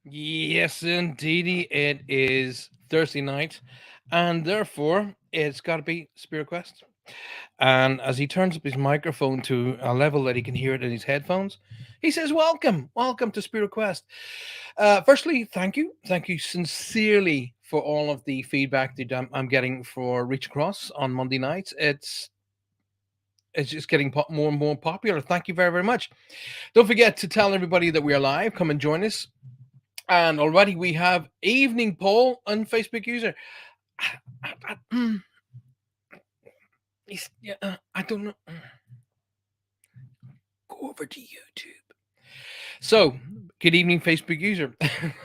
Yes, indeedy, it is Thursday night, and therefore it's got to be Spirit Quest. And as he turns up his microphone to a level that he can hear it in his headphones, he says, "Welcome, welcome to Spirit Quest." Firstly, thank you sincerely for all of the feedback that I'm getting for Reach Across on Monday nights. It's just getting more and more popular. Thank you very, very much. Don't forget to tell everybody that we are live. Come and join us. And already we have evening poll on Facebook user. Mm, yeah, I don't know. Go over to YouTube. So, good evening, Facebook user.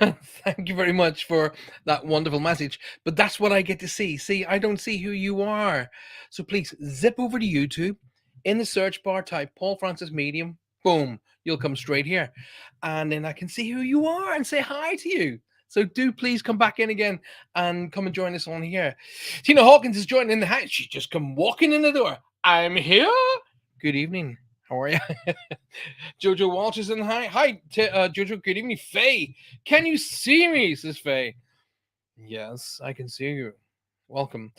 Thank you very much for that wonderful message. But that's what I get to see. See, I don't see who you are. So please zip over to YouTube. In the search bar, type Paul Francis Medium. Boom, you'll come straight here. And then I can see who you are and say hi to you. So do please come back in again and come and join us on here. Tina Hawkins is joining in the house. She's just come walking in the door. I'm here. Good evening. How are you? Jojo Walsh is in the hi. Hi, Jojo. Good evening, Faye. Can you see me? Says Faye. Yes, I can see you. Welcome,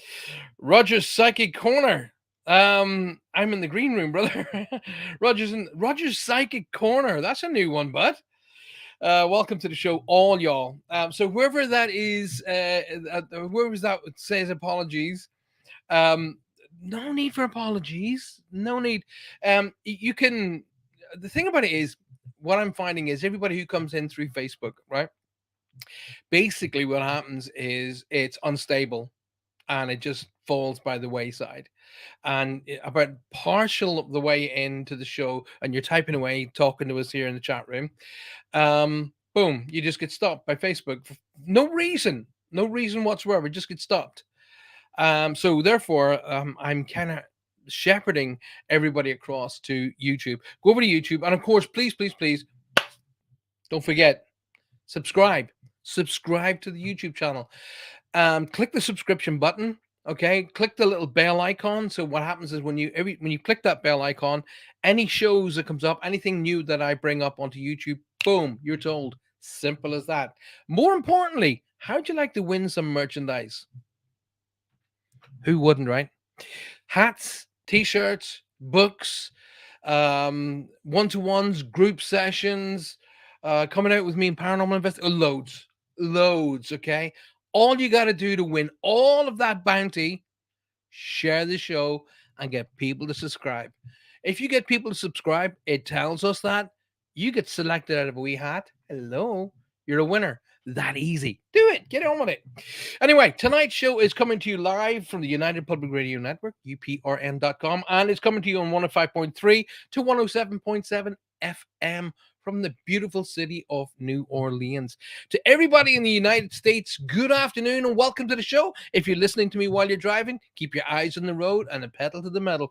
Roger's Psychic Corner. I'm in the green room, brother. Roger's Psychic Corner. That's a new one, bud. Welcome to the show, all y'all. So whoever that is, whoever that says apologies. Um, no need for apologies. No need. You can. The thing about it is, what I'm finding is everybody who comes in through Facebook, right? Basically, what happens is it's unstable and it just falls by the wayside. And about partial of the way into the show, and you're typing away, talking to us here in the chat room, boom, you just get stopped by Facebook for no reason whatsoever. Just get stopped. So therefore, I'm kind of shepherding everybody across to YouTube. Go over to YouTube, and of course, please, please, please, don't forget subscribe. Subscribe to the YouTube channel. Click the subscription button. Okay, click the little bell icon. So what happens is when you click that bell icon, any shows that comes up, anything new that I bring up onto YouTube, boom, you're told. Simple as that. More importantly, how'd you like to win some merchandise? Who wouldn't, right? Hats, t-shirts, books, one-to-ones, group sessions, coming out with me in paranormal investigation, loads. Okay, all you got to do to win all of that bounty, share the show and get people to subscribe. If you get people to subscribe, it tells us that you get selected out of a wee hat. Hello, you're a winner. That easy. Do it. Get on with it. Anyway, tonight's show is coming to you live from the United Public Radio Network, uprn.com, and it's coming to you on 105.3 to 107.7 FM from the beautiful city of New Orleans. To everybody in the United States, good afternoon and welcome to the show. If you're listening to me while you're driving, keep your eyes on the road and the pedal to the metal.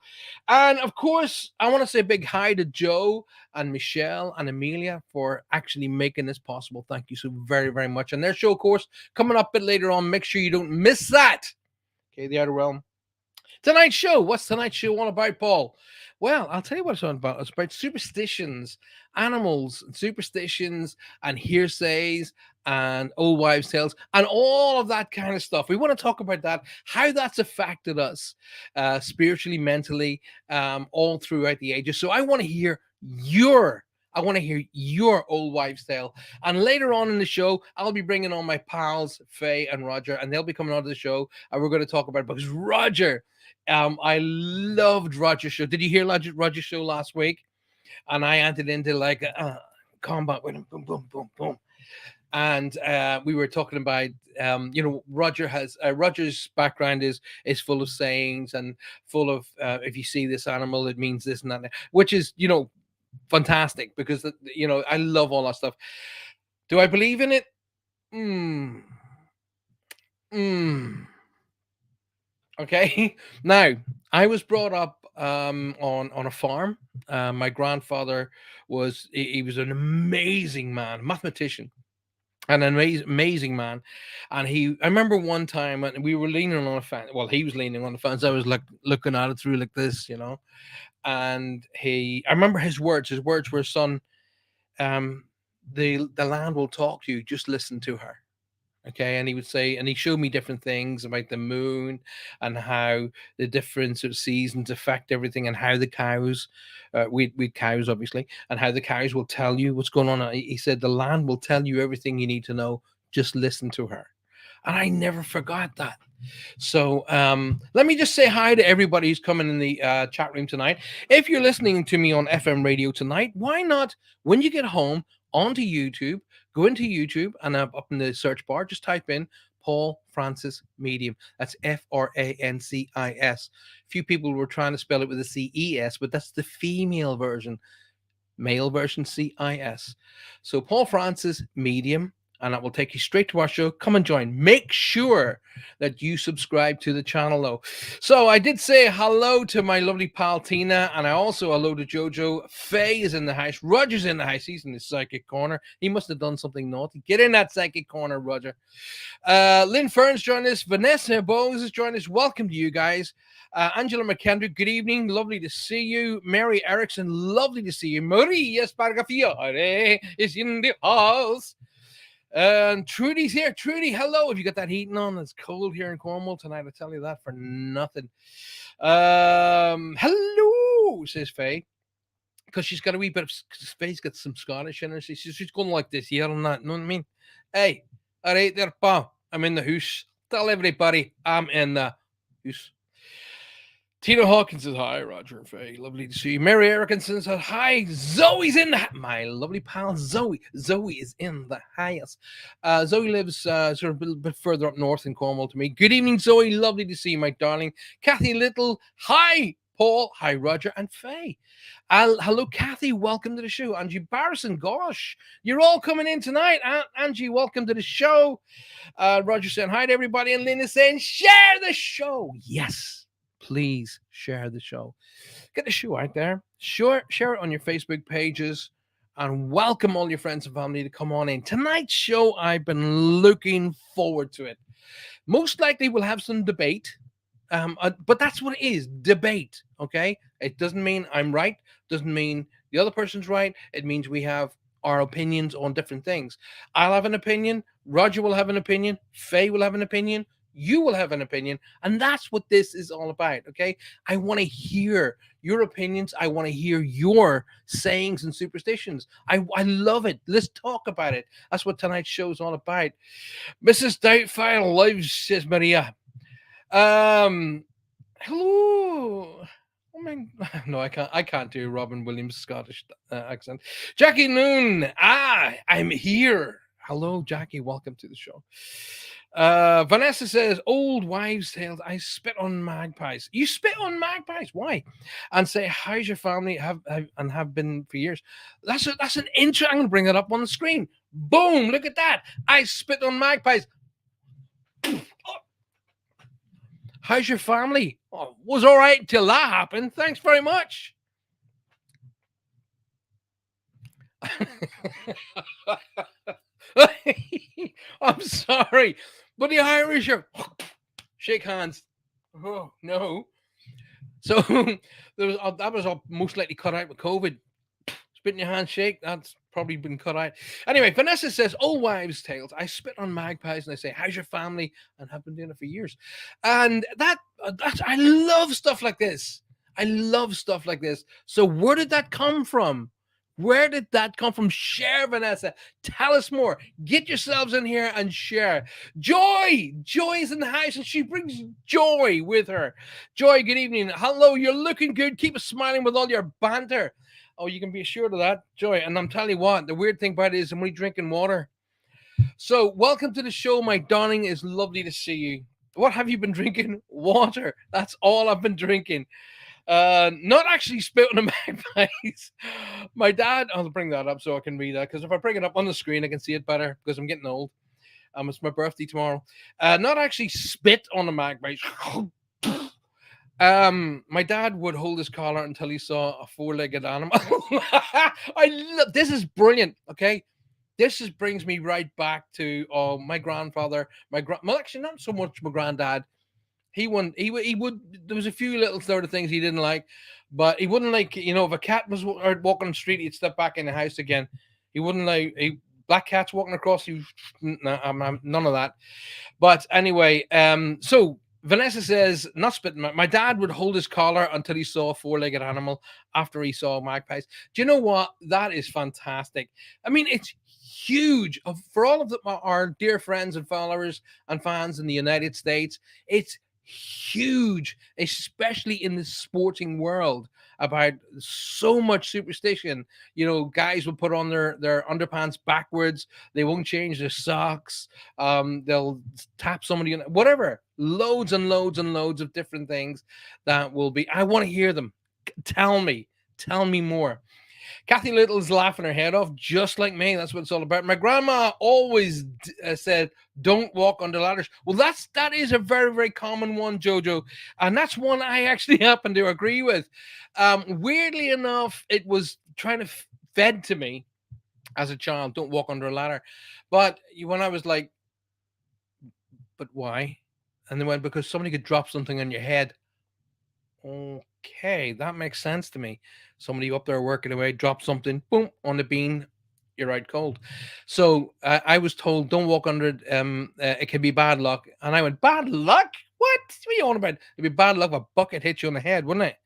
And of course, I want to say a big hi to Joe and Michelle and Amelia for actually making this possible. Thank you so very, very much. And their show, of course, coming up a bit later on. Make sure you don't miss that. Okay, the Outer Realm. Tonight's show. What's tonight's show all about, Paul? Well, I'll tell you what it's all about. It's about superstitions, animals, superstitions, and hearsays, and old wives' tales, and all of that kind of stuff. We want to talk about that, how that's affected us spiritually, mentally, all throughout the ages. So I want to hear your old wives' tale. And later on in the show, I'll be bringing on my pals, Faye and Roger, and they'll be coming onto the show. And we're going to talk about it because Roger, I loved Roger's show. Did you hear Roger's show last week? And I entered into like combat with him, boom, boom, boom, boom. And we were talking about, Roger's background is full of sayings and full of if you see this animal, it means this and that, which is fantastic because I love all that stuff. Do I believe in it? Hmm. Hmm. Okay. Now, I was brought up on a farm. My grandfather he was an amazing man, mathematician, and an amazing man. And I remember one time when we were leaning on a fence. Well, he was leaning on the fence. I was like looking at it through like this. And I remember his words. His words were, "Son, um, the land will talk to you. Just listen to her. Okay, and he would say, and he showed me different things about the moon and how the different sort of seasons affect everything, and how the cows, we cows obviously, and how the cows will tell you what's going on. He said the land will tell you everything you need to know. Just listen to her, and I never forgot that. So let me just say hi to everybody who's coming in the chat room tonight. If you're listening to me on FM radio tonight, why not, when you get home, onto YouTube, go into YouTube and up in the search bar, just type in Paul Francis Medium. That's Francis. Few people were trying to spell it with a CES, but that's the female version, male version CIS. So Paul Francis Medium, and that will take you straight to our show. Come and join. Make sure that you subscribe to the channel, though. So I did say hello to my lovely pal Tina, and I also hello to Jojo. Faye is in the house. Roger's in the house. He's in the psychic corner. He must have done something naughty. Get in that psychic corner, Roger. Lynn Fern's joined us. Vanessa Bowes has joined us. Welcome to you guys. Angela McKendrick, good evening. Lovely to see you. Mary Erickson, lovely to see you. Maria Spargafiore is in the house. And Trudy's here. Trudy, hello. Have you got that heating on? It's cold here in Cornwall tonight. I tell you that for nothing. Hello, says Faye. Because she's got a wee bit of, Faye's got some Scottish in her. She's going like this here and that. You know what I mean? Hey, all right there, pal. I'm in the house. Tell everybody I'm in the house. Tina Hawkins says hi, Roger and Faye. Lovely to see you. Mary Erickson says hi. Zoe's in the my lovely pal Zoe. Zoe is in the house. Zoe lives sort of a little bit further up north in Cornwall to me. Good evening, Zoe. Lovely to see you, my darling. Kathy Little. Hi, Paul. Hi, Roger and Faye. Hello, Kathy. Welcome to the show. Angie Barrison. Gosh, you're all coming in tonight. Angie, welcome to the show. Roger saying hi to everybody, and Lynn is saying share the show. Yes. Please share the show. Get the show out there. Share it on your Facebook pages, and welcome all your friends and family to come on in. Tonight's show, I've been looking forward to it. Most likely we'll have some debate, but that's what it is, debate, okay? It doesn't mean I'm right, doesn't mean the other person's right. It means we have our opinions on different things. I'll have an opinion, Roger will have an opinion, Faye will have an opinion, you will have an opinion, and that's what this is all about, okay? I want to hear your opinions. I want to hear your sayings and superstitions. I love it. Let's talk about it. That's what tonight's show is all about. Mrs. Doubtfire lives, says Maria. Hello. I mean, no, I can't do Robin Williams' Scottish accent. Jackie Noon. I'm here. Hello, Jackie. Welcome to the show. Vanessa says, old wives' tales. I spit on magpies. You spit on magpies? Why? And say, how's your family? Have been for years. That's an intro. I'm going to bring it up on the screen. Boom! Look at that. I spit on magpies. How's your family? Oh, was all right till that happened. Thanks very much. I'm sorry, but the Irish are shake hands. Oh no! So that was all most likely cut out with COVID. Spit in your hand, shake. That's probably been cut out. Anyway, Vanessa says, "Old wives' tales. I spit on magpies and I say, how's your family?' And have been doing it for years. And that's I love stuff like this. I love stuff like this. So where did that come from? Where did that come from? Share, Vanessa. Tell us more. Get yourselves in here and share. Joy! Joy is in the house and she brings joy with her. Joy, good evening. Hello, you're looking good. Keep smiling with all your banter. Oh, you can be assured of that, Joy. And I'm telling you what, the weird thing about it is I'm only drinking water. So welcome to the show, my darling. It's lovely to see you. What have you been drinking? Water. That's all I've been drinking. Not actually spit on the magpies. My dad, I'll bring that up so I can read that, because if I bring it up on the screen, I can see it better because I'm getting old. It's my birthday tomorrow. Not actually spit on the magpies. My dad would hold his collar until he saw a four-legged animal. This is brilliant. Okay, this just brings me right back to my grandfather. Well, actually, not so much my granddad. He would. There was a few little sort of things he didn't like, but he wouldn't like. If a cat was walking on the street, he'd step back in the house again. He wouldn't allow black cats walking across you. No, none of that. But anyway, so Vanessa says, not spitting. My dad would hold his collar until he saw a four-legged animal after he saw magpies. Do you know what? That is fantastic. I mean, it's huge. For all of our dear friends and followers and fans in the United States, it's huge, especially in the sporting world, about so much superstition. You know, guys will put on their underpants backwards. They won't change their socks. They'll tap somebody, whatever. Loads and loads and loads of different things that will be. I want to hear them. Tell me more. Kathy Little's laughing her head off, just like me. That's what it's all about. My grandma always said, "Don't walk under ladders." Well, that is a very, very common one, Jojo, and that's one I actually happen to agree with. Weirdly enough, it was trying to fed to me as a child, "Don't walk under a ladder," but when I was like, "But why?" And they went, "Because somebody could drop something on your head." Okay, that makes sense to me. Somebody up there working away, drop something, boom, on the bean, you're out cold. So I was told, don't walk under it. It can be bad luck. And I went, bad luck? What are you on about? It'd be bad luck if a bucket hit you on the head, wouldn't it?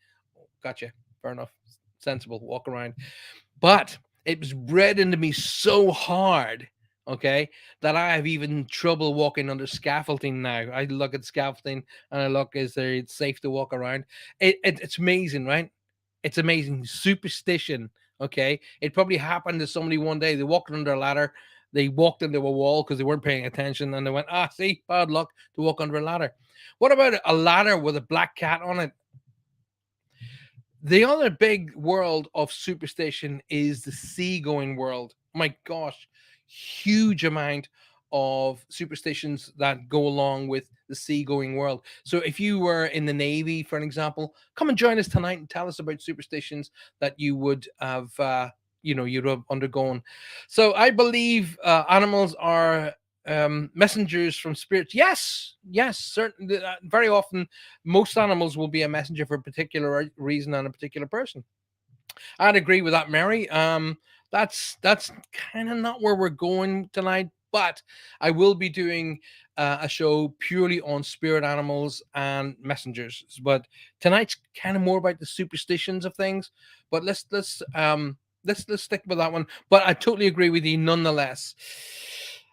Gotcha. Fair enough. Sensible. Walk around. But it was bred into me so hard, okay, that I have even trouble walking under scaffolding now. I look at scaffolding and I look, is there it's safe to walk around? It's amazing, right? It's amazing. Superstition, okay? It probably happened to somebody one day. They walked under a ladder, they walked into a wall because they weren't paying attention, and they went, see, bad luck to walk under a ladder. What about a ladder with a black cat on it? The other big world of superstition is the seagoing world. My gosh, huge amount of superstitions that go along with the seagoing world. So if you were in the Navy, for an example, come and join us tonight and tell us about superstitions that you would have you'd have undergone. So I believe animals are messengers from spirits. Yes, certainly. Very often, most animals will be a messenger for a particular reason and a particular person. I'd agree with that, Mary. That's kind of not where we're going tonight, but I will be doing a show purely on spirit animals and messengers. But tonight's kind of more about the superstitions of things. But let's stick with that one. But I totally agree with you, nonetheless.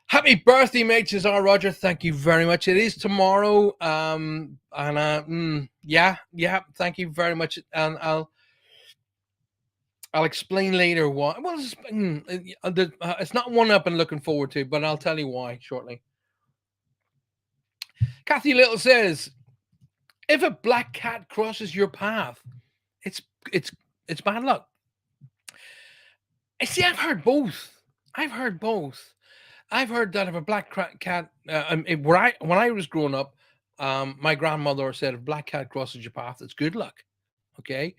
Happy birthday, mate, Cesar Roger. Thank you very much. It is tomorrow. And yeah. Thank you very much. And I'll explain later why. Well, it's not one I've been looking forward to, but I'll tell you why shortly. Kathy Little says, if a black cat crosses your path, it's it's it's bad luck. I see. I've heard both. I've heard that if a black cat, when I was growing up, my grandmother said if a black cat crosses your path, it's good luck. Okay,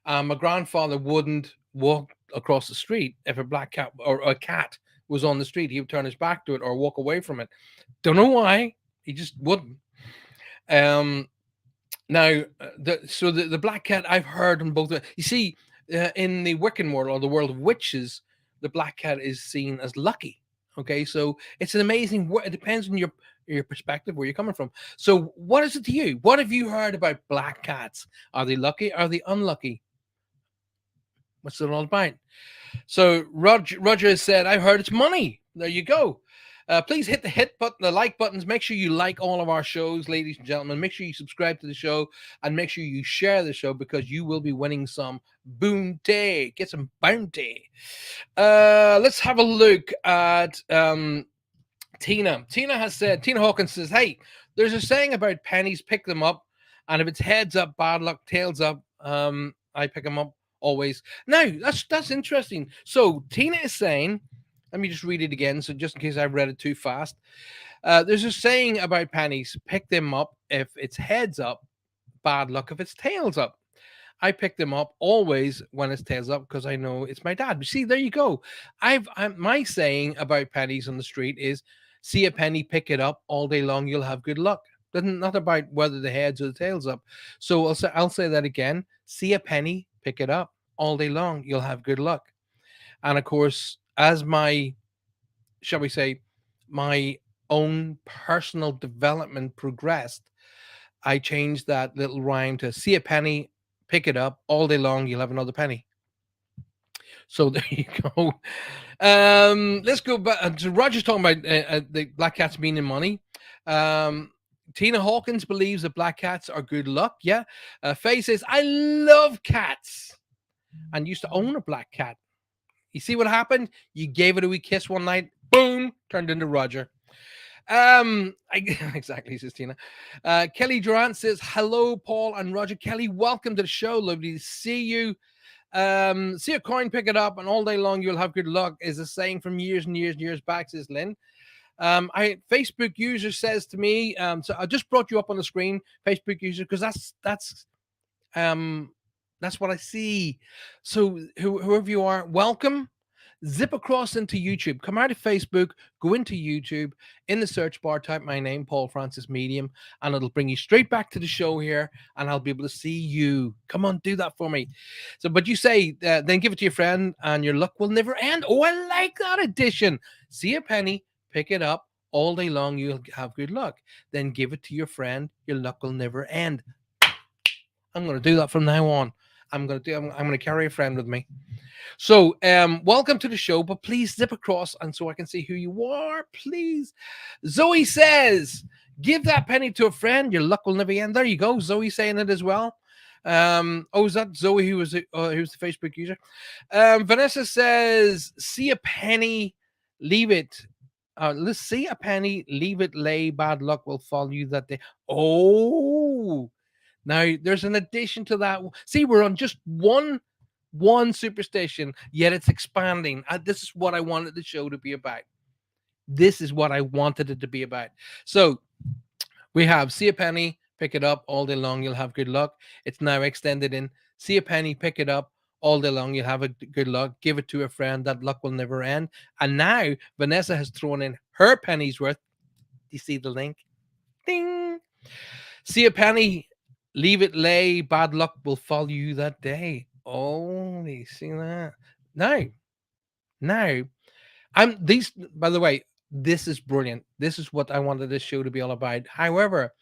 my grandfather wouldn't walk across the street if a black cat or a cat was on the street. He would turn his back to it or walk away from it. Don't know why. He just wouldn't. Um, Now, the black cat I've heard on both. You see, in the Wiccan world or the world of witches, the black cat is seen as lucky. Okay, so it's an amazing. It depends on your perspective where you're coming from. So, what is it to you? What have you heard about black cats? Are they lucky? Are they unlucky? What's it all about? So Roger has said, I've heard it's money. There you go. Please hit the hit button, the like buttons. Make sure you like all of our shows, ladies and gentlemen. Make sure you subscribe to the show and make sure you share the show because you will be winning some bounty. Get some bounty. Let's have a look at Tina. Tina Hawkins says, hey, there's a saying about pennies, pick them up. And if it's heads up, bad luck, tails up, I pick them up always. Now, that's interesting. So Tina is saying, let me just read it again. So just in case I've read it too fast. There's a saying about pennies, pick them up if it's heads up, bad luck if it's tails up. I pick them up always when it's tails up because I know it's my dad. But see, there you go. My saying about pennies on the street is, see a penny, pick it up all day long. You'll have good luck. Doesn't not about whether the heads or the tails up. So I'll say that again. See a penny, pick it up all day long. You'll have good luck. And of course, as my, shall we say, my own personal development progressed, I changed that little rhyme to see a penny, pick it up all day long, you'll have another penny. So there you go. Let's go back. So Roger's talking about the black cats meaning money. Um, Tina Hawkins believes that black cats are good luck. Yeah. Faye says, I love cats and used to own a black cat. You see what happened? You gave it a wee kiss one night, boom, turned into Roger. Exactly, says Tina. Kelly Durant says, hello, Paul and Roger. Kelly, welcome to the show. Lovely to see you. See a coin, pick it up, and all day long you'll have good luck, is a saying from years and years and years back, says Lynn. I Facebook user says to me, so I just brought you up on the screen, Facebook user, because um that's what I see. So whoever you are, welcome. Zip across into YouTube. Come out of Facebook, go into YouTube. In the search bar, type my name, Paul Francis Medium, and it'll bring you straight back to the show here, and I'll be able to see you. Come on, do that for me. So, but you say, then give it to your friend, and your luck will never end. Oh, I like that addition. See a penny, pick it up. All day long, you'll have good luck. Then give it to your friend. Your luck will never end. I'm going to do that from now on. I'm going to carry a friend with me. So, welcome to the show, but please zip across and so I can see who you are, please. Zoe says, give that penny to a friend. Your luck will never end. There you go. Zoe saying it as well. Is that Zoe who's the Facebook user? Vanessa says, see a penny, leave it. Let's see a penny, leave it lay. Bad luck will follow you that day. Oh, now there's an addition to that. See, we're on just one superstition, yet it's expanding. This is what I wanted the show to be about. This is what I wanted it to be about. So we have see a penny, pick it up all day long, you'll have good luck. It's now extended in see a penny, pick it up all day long, you'll have a good luck. Give it to a friend, that luck will never end. And now Vanessa has thrown in her penny's worth. Do you see the link? Ding. See a penny, leave it lay. Bad luck will follow you that day. Oh, you see that? Now, I'm these. By the way, this is brilliant. This is what I wanted this show to be all about. However,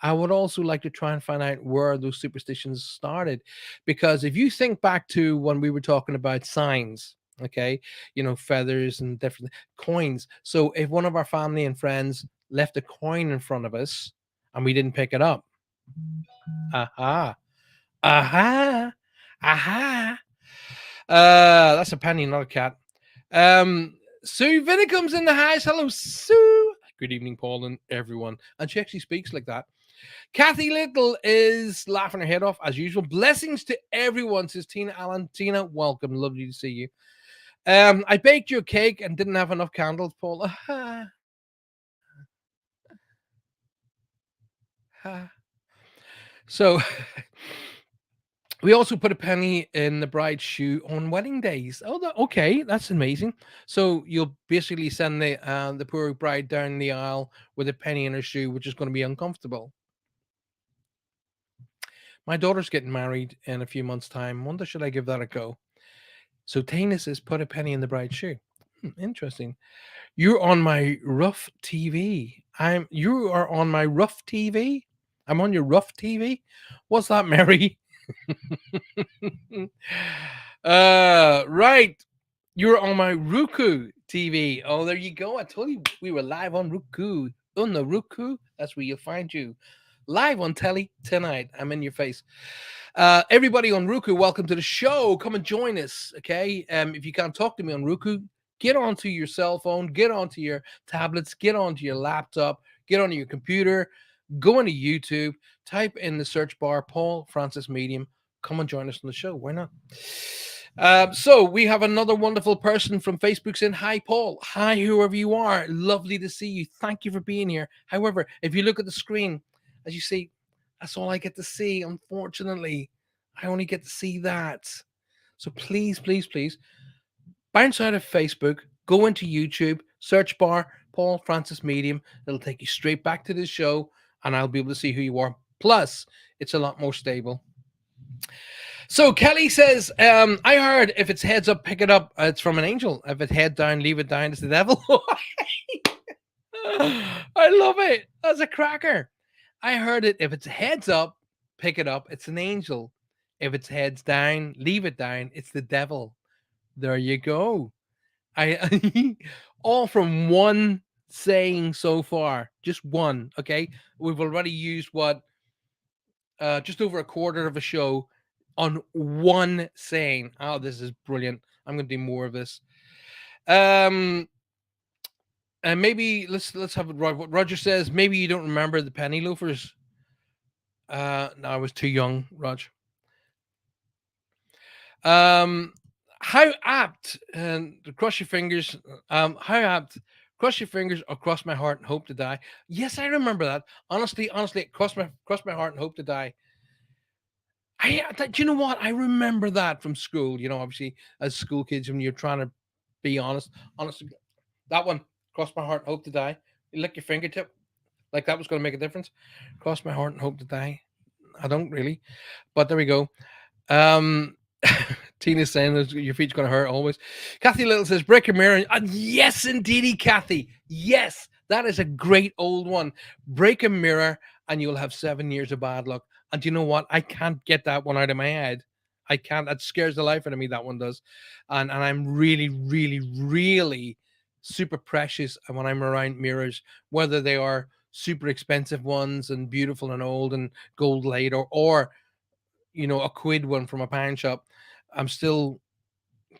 I would also like to try and find out where those superstitions started, because if you think back to when we were talking about signs, okay, feathers and different coins. So if one of our family and friends left a coin in front of us and we didn't pick it up, aha, aha, aha. That's a penny, not a cat. Sue Vinicum's in the house. Hello, Sue. Good evening, Paul and everyone. And she actually speaks like that. Kathy Little is laughing her head off as usual. Blessings to everyone, says Tina Allen. Tina, welcome. Lovely to see you. I baked you a cake and didn't have enough candles, Paul. So we also put a penny in the bride's shoe on wedding days. Oh, okay, that's amazing. So you'll basically send the poor bride down the aisle with a penny in her shoe, which is going to be uncomfortable. My daughter's getting married in a few months' time. Wonder should I give that a go? So Tina says, put a penny in the bride's shoe. Interesting. You're on my rough TV. You are on my rough TV. I'm on your rough TV. What's that, Mary? Right. You're on my Roku TV. Oh, there you go. I told you we were live on Roku. On the Roku, that's where you'll find you. Live on telly tonight. I'm in your face. Everybody on Roku, welcome to the show. Come and join us. Okay. If you can't talk to me on Roku, get onto your cell phone, get onto your tablets, get onto your laptop, get onto your computer, go into YouTube, type in the search bar Paul Francis Medium. Come and join us on the show. Why not? So we have another wonderful person from Facebook saying, hi, Paul. Hi, whoever you are. Lovely to see you. Thank you for being here. However, if you look at the screen, as you see, that's all I get to see. Unfortunately, I only get to see that. So please, please, please bounce out of Facebook, go into YouTube, search bar Paul Francis Medium. It'll take you straight back to this show, and I'll be able to see who you are. Plus, it's a lot more stable. So Kelly says, I heard if it's heads up, pick it up. It's from an angel. If it's head down, leave it down. It's the devil. I love it. That's a cracker. I heard it. If it's heads up, pick it up. It's an angel. If it's heads down, leave it down. It's the devil. There you go. I all from one saying so far. Just one. Okay. We've already used what just over a quarter of a show on one saying. Oh, this is brilliant. I'm gonna do more of this. Um and maybe let's have it right. What Roger says, maybe you don't remember the penny loafers. No, I was too young, Roger. Um, how apt and cross your fingers. How apt. Cross your fingers or cross my heart and hope to die. Yes, I remember that. Honestly, cross my heart and hope to die. Do you know what? I remember that from school. You know, obviously as school kids when you're trying to be honest. That one, cross my heart and hope to die. You lick your fingertip like that was going to make a difference. Cross my heart and hope to die. I don't really, but there we go. Um, Tina's saying that your feet's going to hurt always. Kathy Little says, break a mirror. Yes, indeedy, Kathy. Yes, that is a great old one. Break a mirror and you'll have 7 years of bad luck. And you know what? I can't get that one out of my head. I can't. That scares the life out of me, that one does. And I'm really, really, really super precious when I'm around mirrors, whether they are super expensive ones and beautiful and old and gold laid or a quid one from a pound shop. I'm still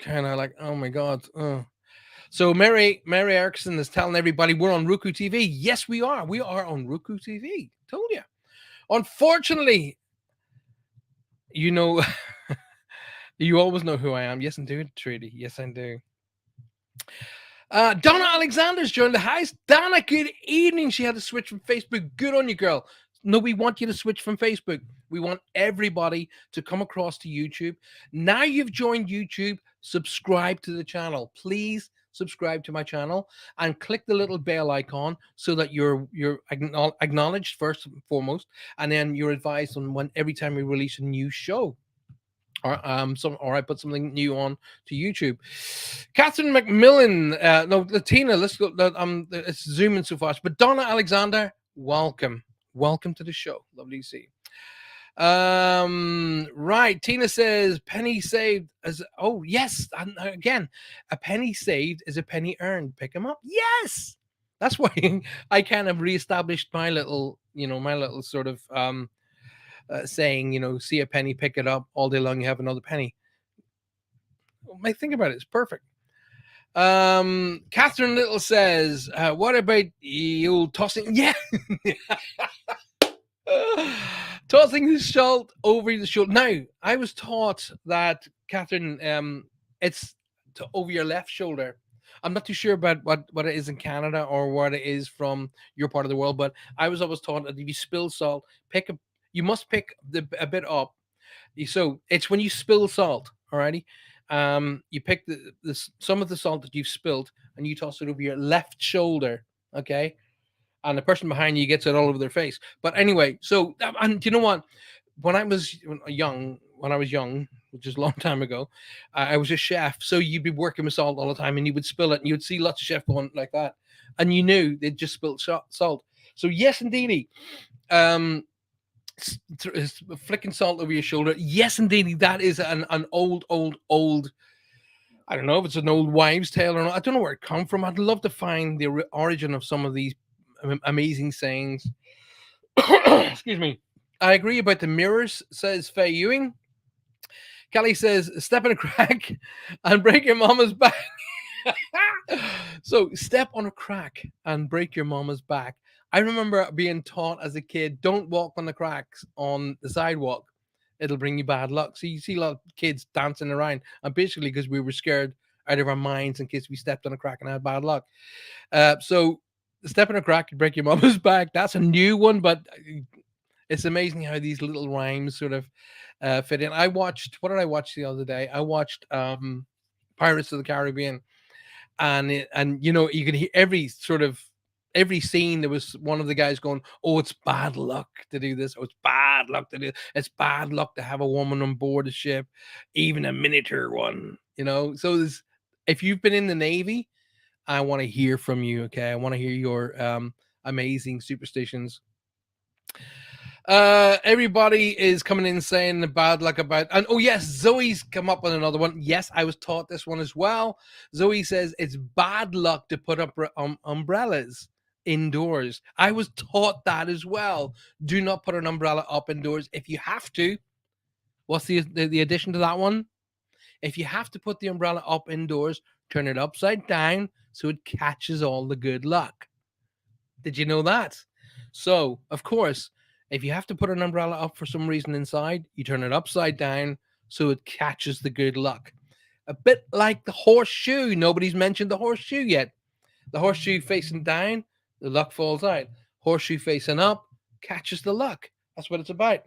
kind of like, oh my god. So Mary Erickson is telling everybody we're on Roku TV. Yes, we are. We are on Roku TV. Told you. Unfortunately, you know, you always know who I am. Yes, indeed, Trudy. Yes, I do. Donna Alexander's joined the house. Donna, good evening. She had to switch from Facebook. Good on you, girl. No, we want you to switch from Facebook. We want everybody to come across to YouTube. Now you've joined YouTube, subscribe to the channel. Please subscribe to my channel and click the little bell icon so that you're acknowledged first and foremost, and then you're advised on when every time we release a new show or I put something new on to YouTube. Catherine McMillan, no, Latina, let's go. It's zooming so fast, but Donna Alexander, welcome to the show. Lovely to see you. Right, Tina says penny saved as yes, and again, a penny saved is a penny earned. Pick them up. Yes, that's why I kind of reestablished my little sort of saying, see a penny, pick it up. All day long, you have another penny. Think about it. It's perfect. Catherine Little says, what about you tossing? Yeah. Tossing the salt over the shoulder. Now, I was taught that, Catherine, it's over your left shoulder. I'm not too sure about what it is in Canada or what it is from your part of the world, but I was always taught that if you spill salt, you must pick a bit up. So it's when you spill salt, alrighty. You pick some of the salt that you've spilled and you toss it over your left shoulder, okay, and the person behind you gets it all over their face. But anyway, so and do you know what? When I was young, which is a long time ago, I was a chef. So you'd be working with salt all the time, and you would spill it, and you'd see lots of chefs going like that, and you knew they'd just spilled salt. So yes, indeedy, flicking salt over your shoulder. Yes, indeedy, that is an old. I don't know if it's an old wives' tale or not. I don't know where it come from. I'd love to find the origin of some of these amazing sayings. Excuse me. I agree about the mirrors, says Faye Ewing. Kelly says, step in a crack and break your mama's back. So, step on a crack and break your mama's back. I remember being taught as a kid, don't walk on the cracks on the sidewalk. It'll bring you bad luck. So, you see a lot of kids dancing around, and basically because we were scared out of our minds in case we stepped on a crack and had bad luck. So, step in a crack and break your mama's back. That's a new one, but it's amazing how these little rhymes sort of fit in. What did I watch the other day? I watched Pirates of the Caribbean, and you can hear every sort of every scene there was one of the guys going, "Oh, it's bad luck to do this. Oh, it's bad luck to do. It's bad luck to have a woman on board a ship, even a miniature one." So if you've been in the Navy, I want to hear from you. Okay, I want to hear your amazing superstitions. Everybody is coming in saying the bad luck about, and oh yes, Zoe's come up with another one. Yes, I was taught this one as well. Zoe says it's bad luck to put up umbrellas indoors. I was taught that as well. Do not put an umbrella up indoors. If you have to, what's the addition to that one? If you have to put the umbrella up indoors, turn it upside down so it catches all the good luck. Did you know that? So, of course, if you have to put an umbrella up for some reason inside, you turn it upside down so it catches the good luck. A bit like the horseshoe. Nobody's mentioned the horseshoe yet. The horseshoe facing down, the luck falls out. Horseshoe facing up, catches the luck. That's what it's about.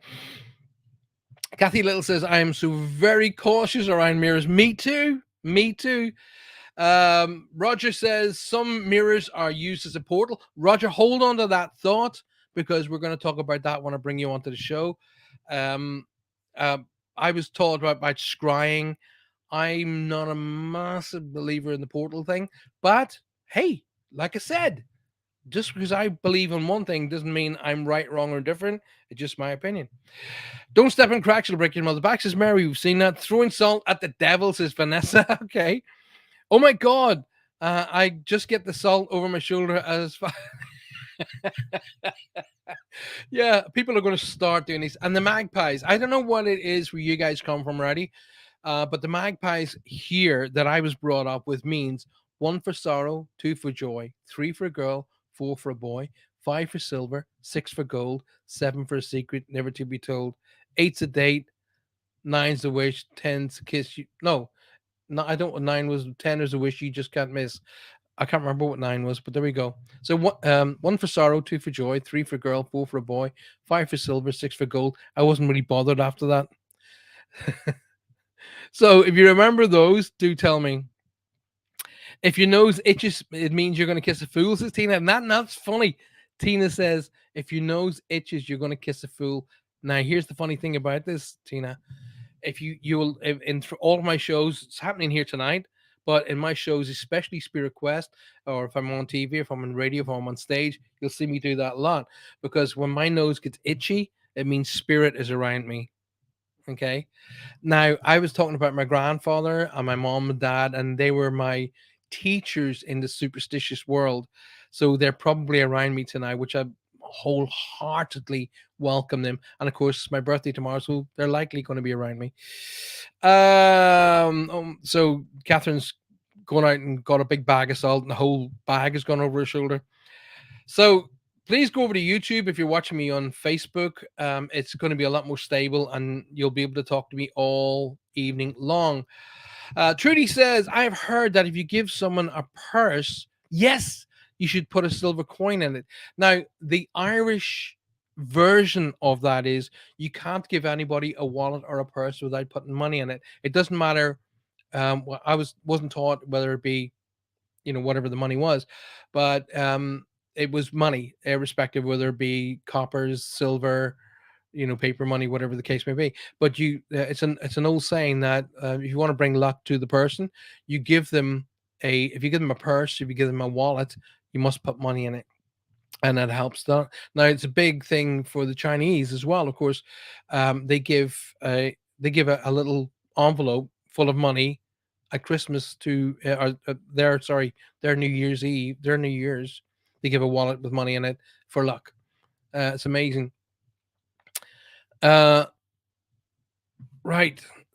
Kathy Little says, I am so very cautious around mirrors. Me too. Me too. Roger says some mirrors are used as a portal. Roger, hold on to that thought because we're going to talk about that when I bring you onto the show. Um, uh, I was taught about scrying. I'm not a massive believer in the portal thing, but hey, like I said, just because I believe in one thing doesn't mean I'm right, wrong, or different. It's just my opinion. Don't step in cracks, you'll break your mother's back, says Mary. We've seen that. Throwing salt at the devil, says Vanessa. Okay. Oh my God. I just get the salt over my shoulder as far. Yeah, people are going to start doing this. And the magpies, I don't know what it is where you guys come from already, but the magpies here that I was brought up with means 1 for sorrow, 2 for joy, 3 for a girl, 4 for a boy, 5 for silver, 6 for gold, 7 for a secret, never to be told, 8's a date, 9's a wish, 10's a kiss you. No, I don't. 9 was 10 is a wish you just can't miss. I can't remember what 9 was, but there we go. So 1 for sorrow, 2 for joy, 3 for girl, 4 for a boy, 5 for silver, 6 for gold. I wasn't really bothered after that. So if you remember those, do tell me. If your nose itches, it means you're going to kiss a fool, says Tina. And that's funny. Tina says, if your nose itches, you're going to kiss a fool. Now, here's the funny thing about this, Tina. If you'll in all of my shows, it's happening here tonight, but in my shows, especially Spirit Quest, or if I'm on TV, if I'm on radio, if I'm on stage, you'll see me do that a lot. Because when my nose gets itchy, it means spirit is around me. Okay. Now, I was talking about my grandfather and my mom and dad, and they were my teachers in the superstitious world. So they're probably around me tonight, which I wholeheartedly welcome them. And of course, it's my birthday tomorrow, so they're likely going to be around me. So Catherine's going out and got a big bag of salt, and the whole bag has gone over her shoulder. So please go over to YouTube if you're watching me on Facebook. It's going to be a lot more stable, and you'll be able to talk to me all evening long. Trudy says, I have heard that if you give someone a purse, yes, you should put a silver coin in it. Now, the Irish version of that is you can't give anybody a wallet or a purse without putting money in it. It doesn't matter. I wasn't taught whether it be whatever the money was, but it was money, irrespective whether it be coppers, silver, paper money, whatever the case may be. But it's an old saying that if you want to bring luck to the person, you give them if you give them a purse, if you give them a wallet, you must put money in it, and that helps. Now it's a big thing for the Chinese as well. Of course, they give a little envelope full of money at Christmas to their New Year's Eve, their New Year's. They give a wallet with money in it for luck. It's amazing. Right.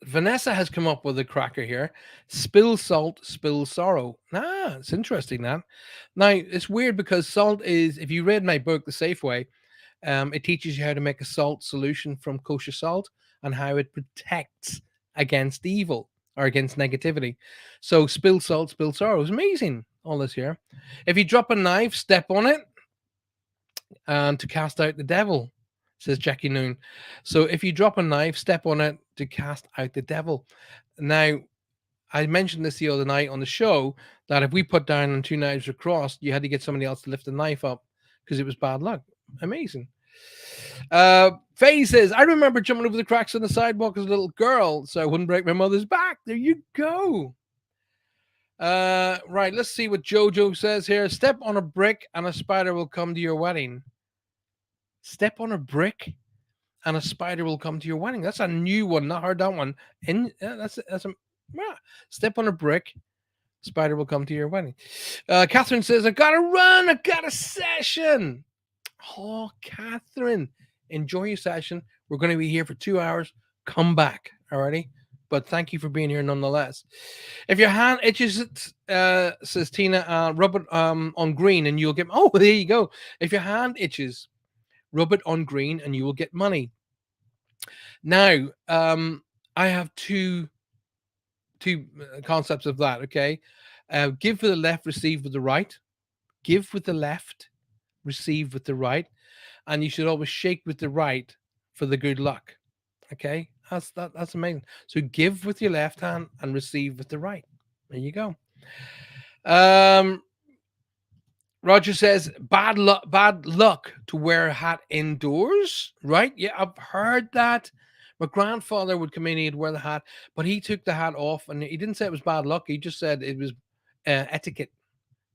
Vanessa has come up with a cracker here. Spill salt, spill sorrow. It's interesting that. Now, it's weird because salt is, if you read my book, The Safe Way, it teaches you how to make a salt solution from kosher salt and how it protects against evil or against negativity. So spill salt, spill sorrow. It's amazing, all this here. If you drop a knife, step on it and to cast out the devil, says Jackie Noon. So if you drop a knife, step on it to cast out the devil. Now, I mentioned this the other night on the show that if we put down and two knives were crossed, you had to get somebody else to lift the knife up because it was bad luck. Amazing. Faye says, I remember jumping over the cracks on the sidewalk as a little girl so I wouldn't break my mother's back. There you go. Right, let's see what Jojo says here. Step on a brick and a spider will come to your wedding. Step on a brick and a spider will come to your wedding. That's a new one. Not heard that one. That's a yeah. Step on a brick, spider will come to your wedding. Catherine says, I gotta run. I got a session. Oh, Catherine, enjoy your session. We're going to be here for 2 hours. Come back, alrighty? But thank you for being here nonetheless. If your hand itches, says Tina, rub it on green and you'll get. Oh, there you go. If your hand itches, rub it on green and you will get money. Now, I have two concepts of that. Okay, give with the left, receive with the right. Give with the left, receive with the right, and you should always shake with the right for the good luck. Okay, that's amazing. So give with your left hand and receive with the right. There you go. Um, Roger says bad luck to wear a hat indoors. Right? Yeah, I've heard that. My grandfather would come in, he'd wear the hat, but he took the hat off, and he didn't say it was bad luck. He just said it was etiquette.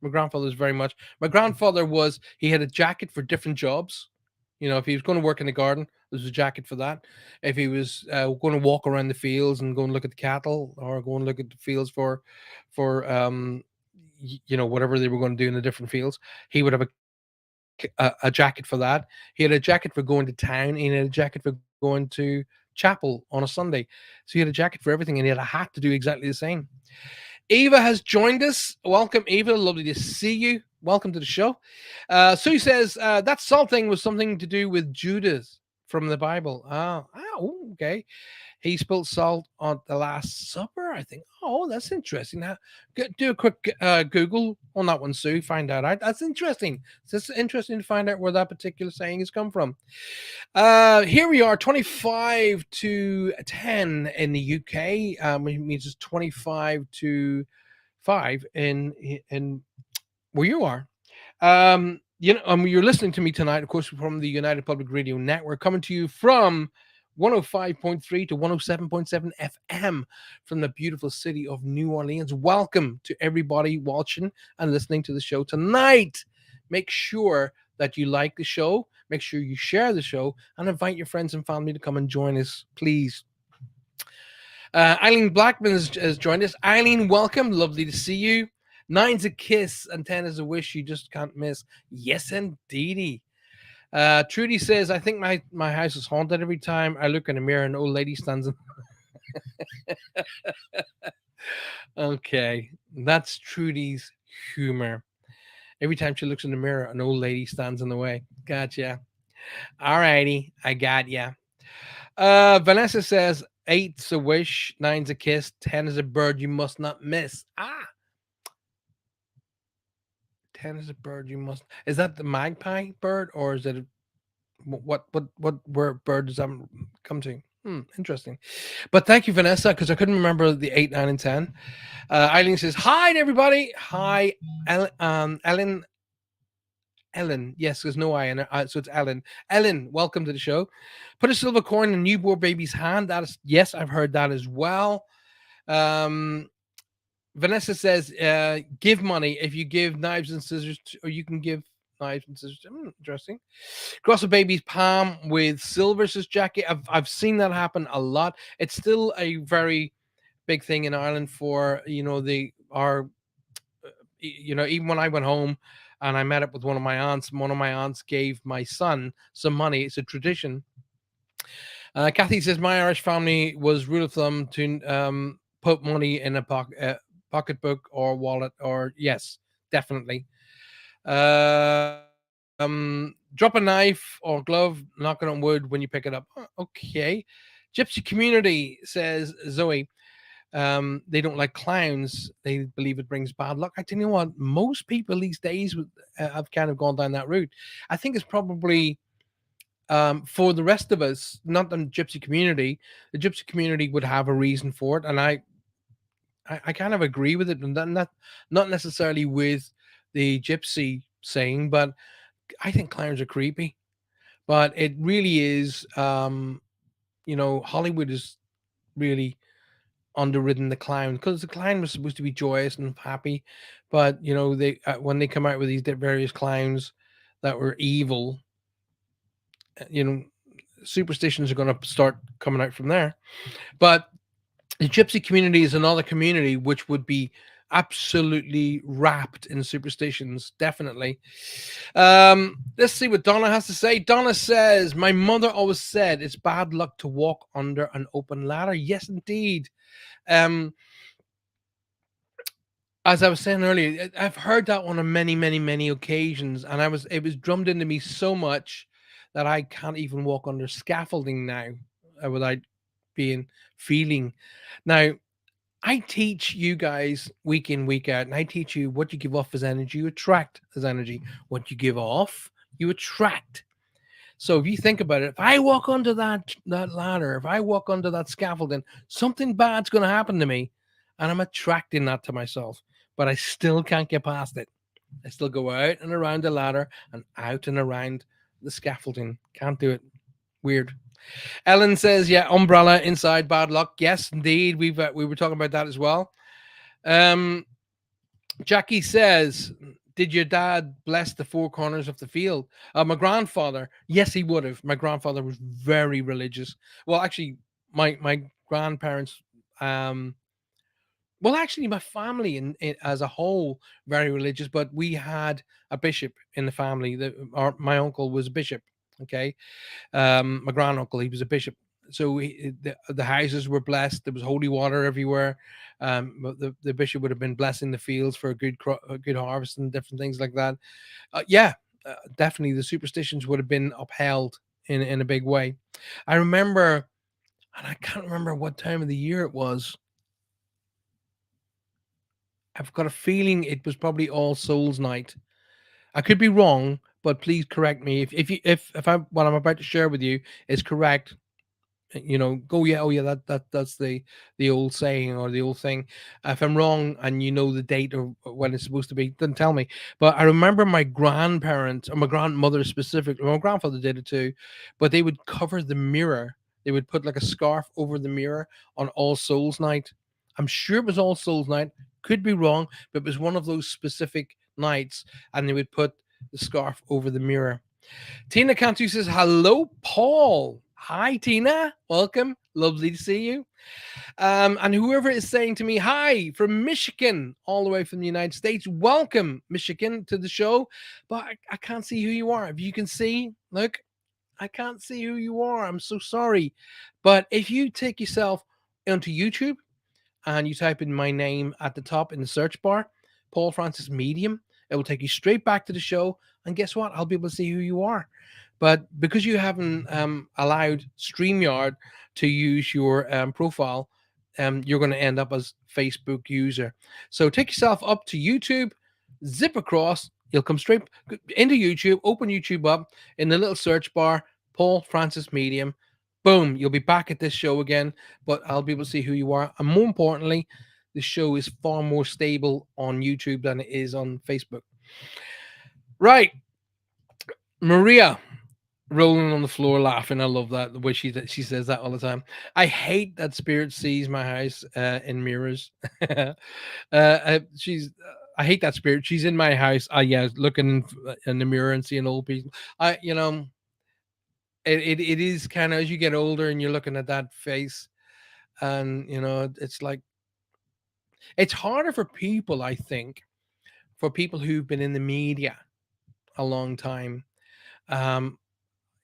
My grandfather was very much. My grandfather was. He had a jacket for different jobs. You know, if he was going to work in the garden, there was a jacket for that. If he was going to walk around the fields and go and look at the cattle, or go and look at the fields for whatever they were going to do in the different fields, he would have a jacket for that. He had a jacket for going to town. He had a jacket for going to chapel on a Sunday. So he had a jacket for everything, and he had a hat to do exactly the same. Eva has joined us. Welcome, Eva. Lovely to see you. Welcome to the show. Sue says that salt thing was something to do with Judas from the Bible. Okay. He spilled salt on the Last Supper, I think. Oh, that's interesting. Now, do a quick Google on that one, Sue. Find out. That's interesting. It's interesting to find out where that particular saying has come from. Here we are, 25 to 10 in the UK, which means it's 25 to 5 in where you are. You're listening to me tonight, of course, from the United Public Radio Network, coming to you from 105.3 to 107.7 FM from the beautiful city of New Orleans. Welcome to everybody watching and listening to the show tonight. Make sure that you like the show. Make sure you share the show and invite your friends and family to come and join us, please. Eileen Blackman has joined us. Eileen, welcome. Lovely to see you. 9's a kiss and 10 is a wish you just can't miss. Yes, indeedy. Trudy says, I think my house is haunted every time I look in the mirror and an old lady stands in. Okay, that's Trudy's humor. Every time she looks in the mirror, an old lady stands in the way. Gotcha. All righty, I got ya. Vanessa says, 8's a wish, 9's a kiss, 10 is a bird you must not miss. 10 is a bird you must. Is that the magpie bird, or is it what bird does that come to? Interesting. But thank you, Vanessa, because I couldn't remember the 8, 9, and 10. Eileen says, hi to everybody. Hi, Ellen. Ellen, yes, there's no I in it, so it's Ellen. Ellen, welcome to the show. Put a silver coin in a newborn baby's hand. That is, yes, I've heard that as well. Vanessa says, give money if you give knives and scissors, or you can give knives and scissors. Interesting. Cross a baby's palm with silver, says Jackie. I've seen that happen a lot. It's still a very big thing in Ireland for even when I went home and I met up with one of my aunts gave my son some money. It's a tradition. Kathy says, my Irish family was rule of thumb to put money in a pocketbook or wallet, or yes, definitely. Drop a knife or glove, knock it on wood when you pick it up. Okay. Gypsy community, says Zoe. They don't like clowns. They believe it brings bad luck. I tell you what, most people these days have kind of gone down that route. I think it's probably for the rest of us, not the gypsy community. The gypsy community would have a reason for it, and I kind of agree with it, and not necessarily with the gypsy saying, but I think clowns are creepy. But it really is, Hollywood is really underridden the clown, because the clown was supposed to be joyous and happy, but they when they come out with these various clowns that were evil, uh, you know, superstitions are going to start coming out from there. But the gypsy community is another community which would be absolutely wrapped in superstitions, definitely. Let's see what Donna has to say. Donna says, my mother always said it's bad luck to walk under an open ladder. Yes, indeed. um as I was saying earlier, I've heard that one on many, many, many occasions, and it was drummed into me so much that I can't even walk under scaffolding now, without being feeling. Now, I teach you guys week in, week out, and I teach you what you give off as energy, you attract as energy. What you give off, you attract. So if you think about it, if I walk under that ladder, if I walk under that scaffolding, something bad's going to happen to me, and I'm attracting that to myself. But I still can't get past it. I still go out and around the ladder and out and around the scaffolding. Can't do it. Weird. Ellen says, "Yeah, umbrella inside, bad luck." Yes, indeed. We were talking about that as well. Um, Jackie says, did your dad bless the four corners of the field? My grandfather, yes, he would have. My grandfather was very religious. Well, actually, my grandparents, um, well, actually, my family in as a whole, very religious. But we had a bishop in the family. My uncle was a bishop. Okay, my granduncle, he was a bishop. So the houses were blessed. There was holy water everywhere. But the bishop would have been blessing the fields for a good harvest and different things like that. Yeah, definitely the superstitions would have been upheld in a big way. I remember, and I can't remember what time of the year it was. I've got a feeling it was probably All Souls Night. I could be wrong, but please correct me if what I'm about to share with you is correct. Go, yeah, oh yeah, that's the old saying or the old thing. If I'm wrong and you know the date or when it's supposed to be, then tell me. But I remember my grandparents, or my grandmother specifically, my grandfather did it too, but they would cover the mirror. They would put like a scarf over the mirror on All Souls Night. I'm sure it was All Souls Night, could be wrong, but it was one of those specific nights, and they would put the scarf over the mirror. Tina Cantu says, hello, Paul. Hi, Tina. Welcome. Lovely to see you. And whoever is saying to me, hi, from Michigan, all the way from the United States, welcome, Michigan, to the show. But I can't see who you are. If you can see, look, I can't see who you are. I'm so sorry. But if you take yourself onto YouTube and you type in my name at the top in the search bar, Paul Francis Medium, it will take you straight back to the show. And guess what? I'll be able to see who you are. But because you haven't allowed StreamYard to use your profile, you're going to end up as Facebook user. So take yourself up to YouTube, zip across, you'll come straight into YouTube, open YouTube up in the little search bar, Paul Francis Medium. Boom, you'll be back at this show again, but I'll be able to see who you are. And more importantly, the show is far more stable on YouTube than it is on Facebook. Right. Maria, rolling on the floor laughing. I love that, the way she says that all the time. I hate that Spirit sees my house in mirrors. She's I hate that Spirit. She's in my house. Yeah, looking in the mirror and seeing old people. It is kind of, as you get older and you're looking at that face, and it's like, it's harder for people, I think, for people who've been in the media a long time. um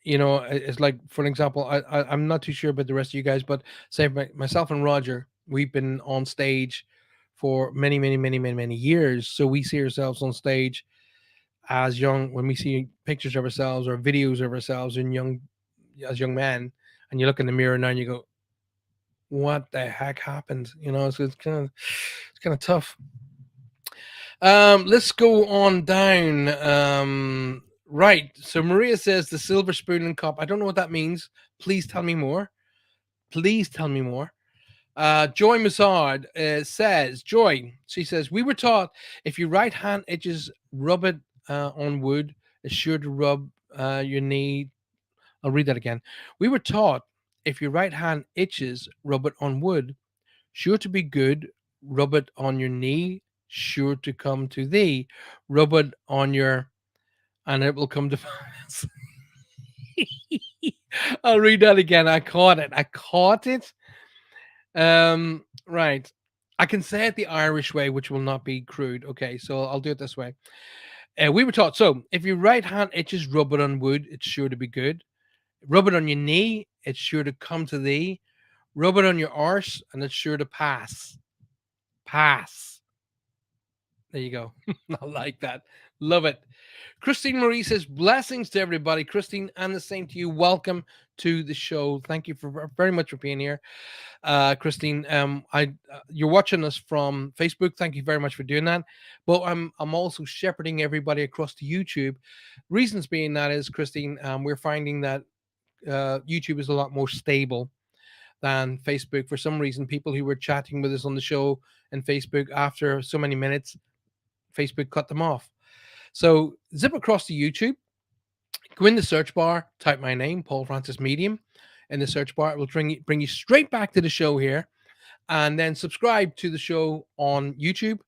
it's like, for example, I'm not too sure about the rest of you guys, but say myself and Roger, we've been on stage for many, many, many, many, many years. So we see ourselves on stage as young, when we see pictures of ourselves or videos of ourselves as young men, and you look in the mirror now and you go, what the heck happened? So it's kind of tough. Let's go on down. Right. So Maria says the silver spoon and cup. I don't know what that means. Please tell me more. Please tell me more. Joy Massard says, Joy, she says, we were taught if your right hand itches, rub it on wood. It's sure to rub your knee. I'll read that again. We were taught if your right hand itches, rub it on wood. Sure to be good, rub it on your knee. Sure to come to thee. Rub it on your, and it will come to pass. I'll read that again. I caught it. I caught it. Right. I can say it the Irish way, which will not be crude. Okay, so I'll do it this way. We were taught so if your right hand itches, rub it on wood. It's sure to be good. Rub it on your knee. It's sure to come to thee. Rub it on your arse, and it's sure to pass. Pass. There you go. I like that. Love it. Christine Marie says, blessings to everybody. Christine, and the same to you. Welcome to the show. Thank you for very much for being here. Christine, you're watching us from Facebook. Thank you very much for doing that. But I'm also shepherding everybody across to YouTube. Reasons being that is, Christine, we're finding that YouTube is a lot more stable than Facebook. For some reason, people who were chatting with us on the show and Facebook, after so many minutes, Facebook cut them off. So zip across to YouTube, go in the search bar, type my name, Paul Francis Medium, in the search bar. It will bring you straight back to the show here, and then subscribe to the show on YouTube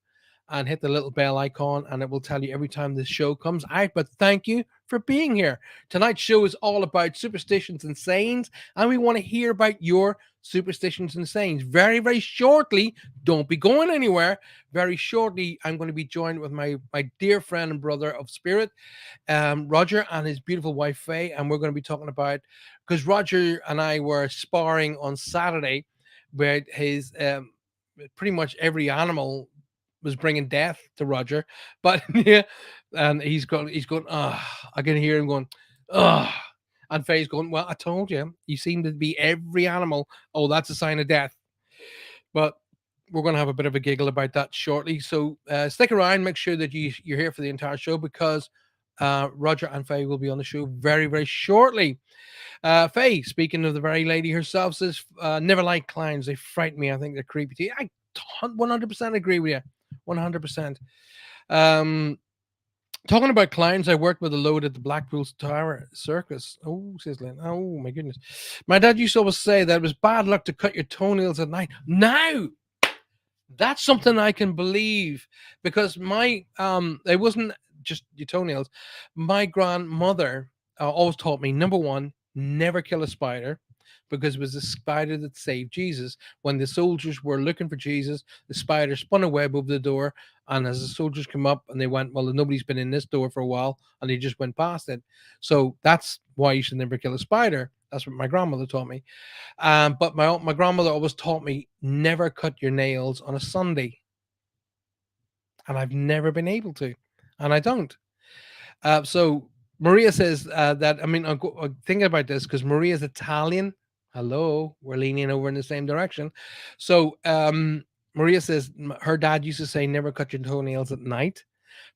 and hit the little bell icon, and it will tell you every time the show comes out. But thank you for being here. Tonight's show is all about superstitions and sayings, and we want to hear about your superstitions and sayings. Very, very shortly, don't be going anywhere. Very shortly, I'm going to be joined with my dear friend and brother of spirit, Roger, and his beautiful wife Faye, and we're going to be talking about, because Roger and I were sparring on Saturday, where his pretty much every animal was bringing death to Roger, but yeah, and he's going. I can hear him going, and Faye's going, well, I told you, you seem to be every animal. Oh, that's a sign of death. But we're going to have a bit of a giggle about that shortly. So stick around, make sure that you're here for the entire show, because Roger and Faye will be on the show very, very shortly. Faye, speaking of the very lady herself, says, never like clowns. They frighten me. I think they're creepy to you. I 100% agree with you. 100%. Um, Talking about clowns, I worked with a load at the Blackpool Tower Circus. Oh, says Lynn. Oh, my goodness. My dad used to always say that it was bad luck to cut your toenails at night. Now, that's something I can believe, because my it wasn't just your toenails. My grandmother always taught me, number one, never kill a spider, because it was the spider that saved Jesus. When the soldiers were looking for Jesus, the spider spun a web over the door, and as the soldiers come up and they went, well, nobody's been in this door for a while, and they just went past it. So that's why you should never kill a spider. That's what my grandmother taught me. But my grandmother always taught me, never cut your nails on a Sunday, and I've never been able to, and I don't. So Maria says that, I mean, I'm thinking about this because Maria's Italian. Hello, we're leaning over in the same direction. So Maria says her dad used to say, never cut your toenails at night,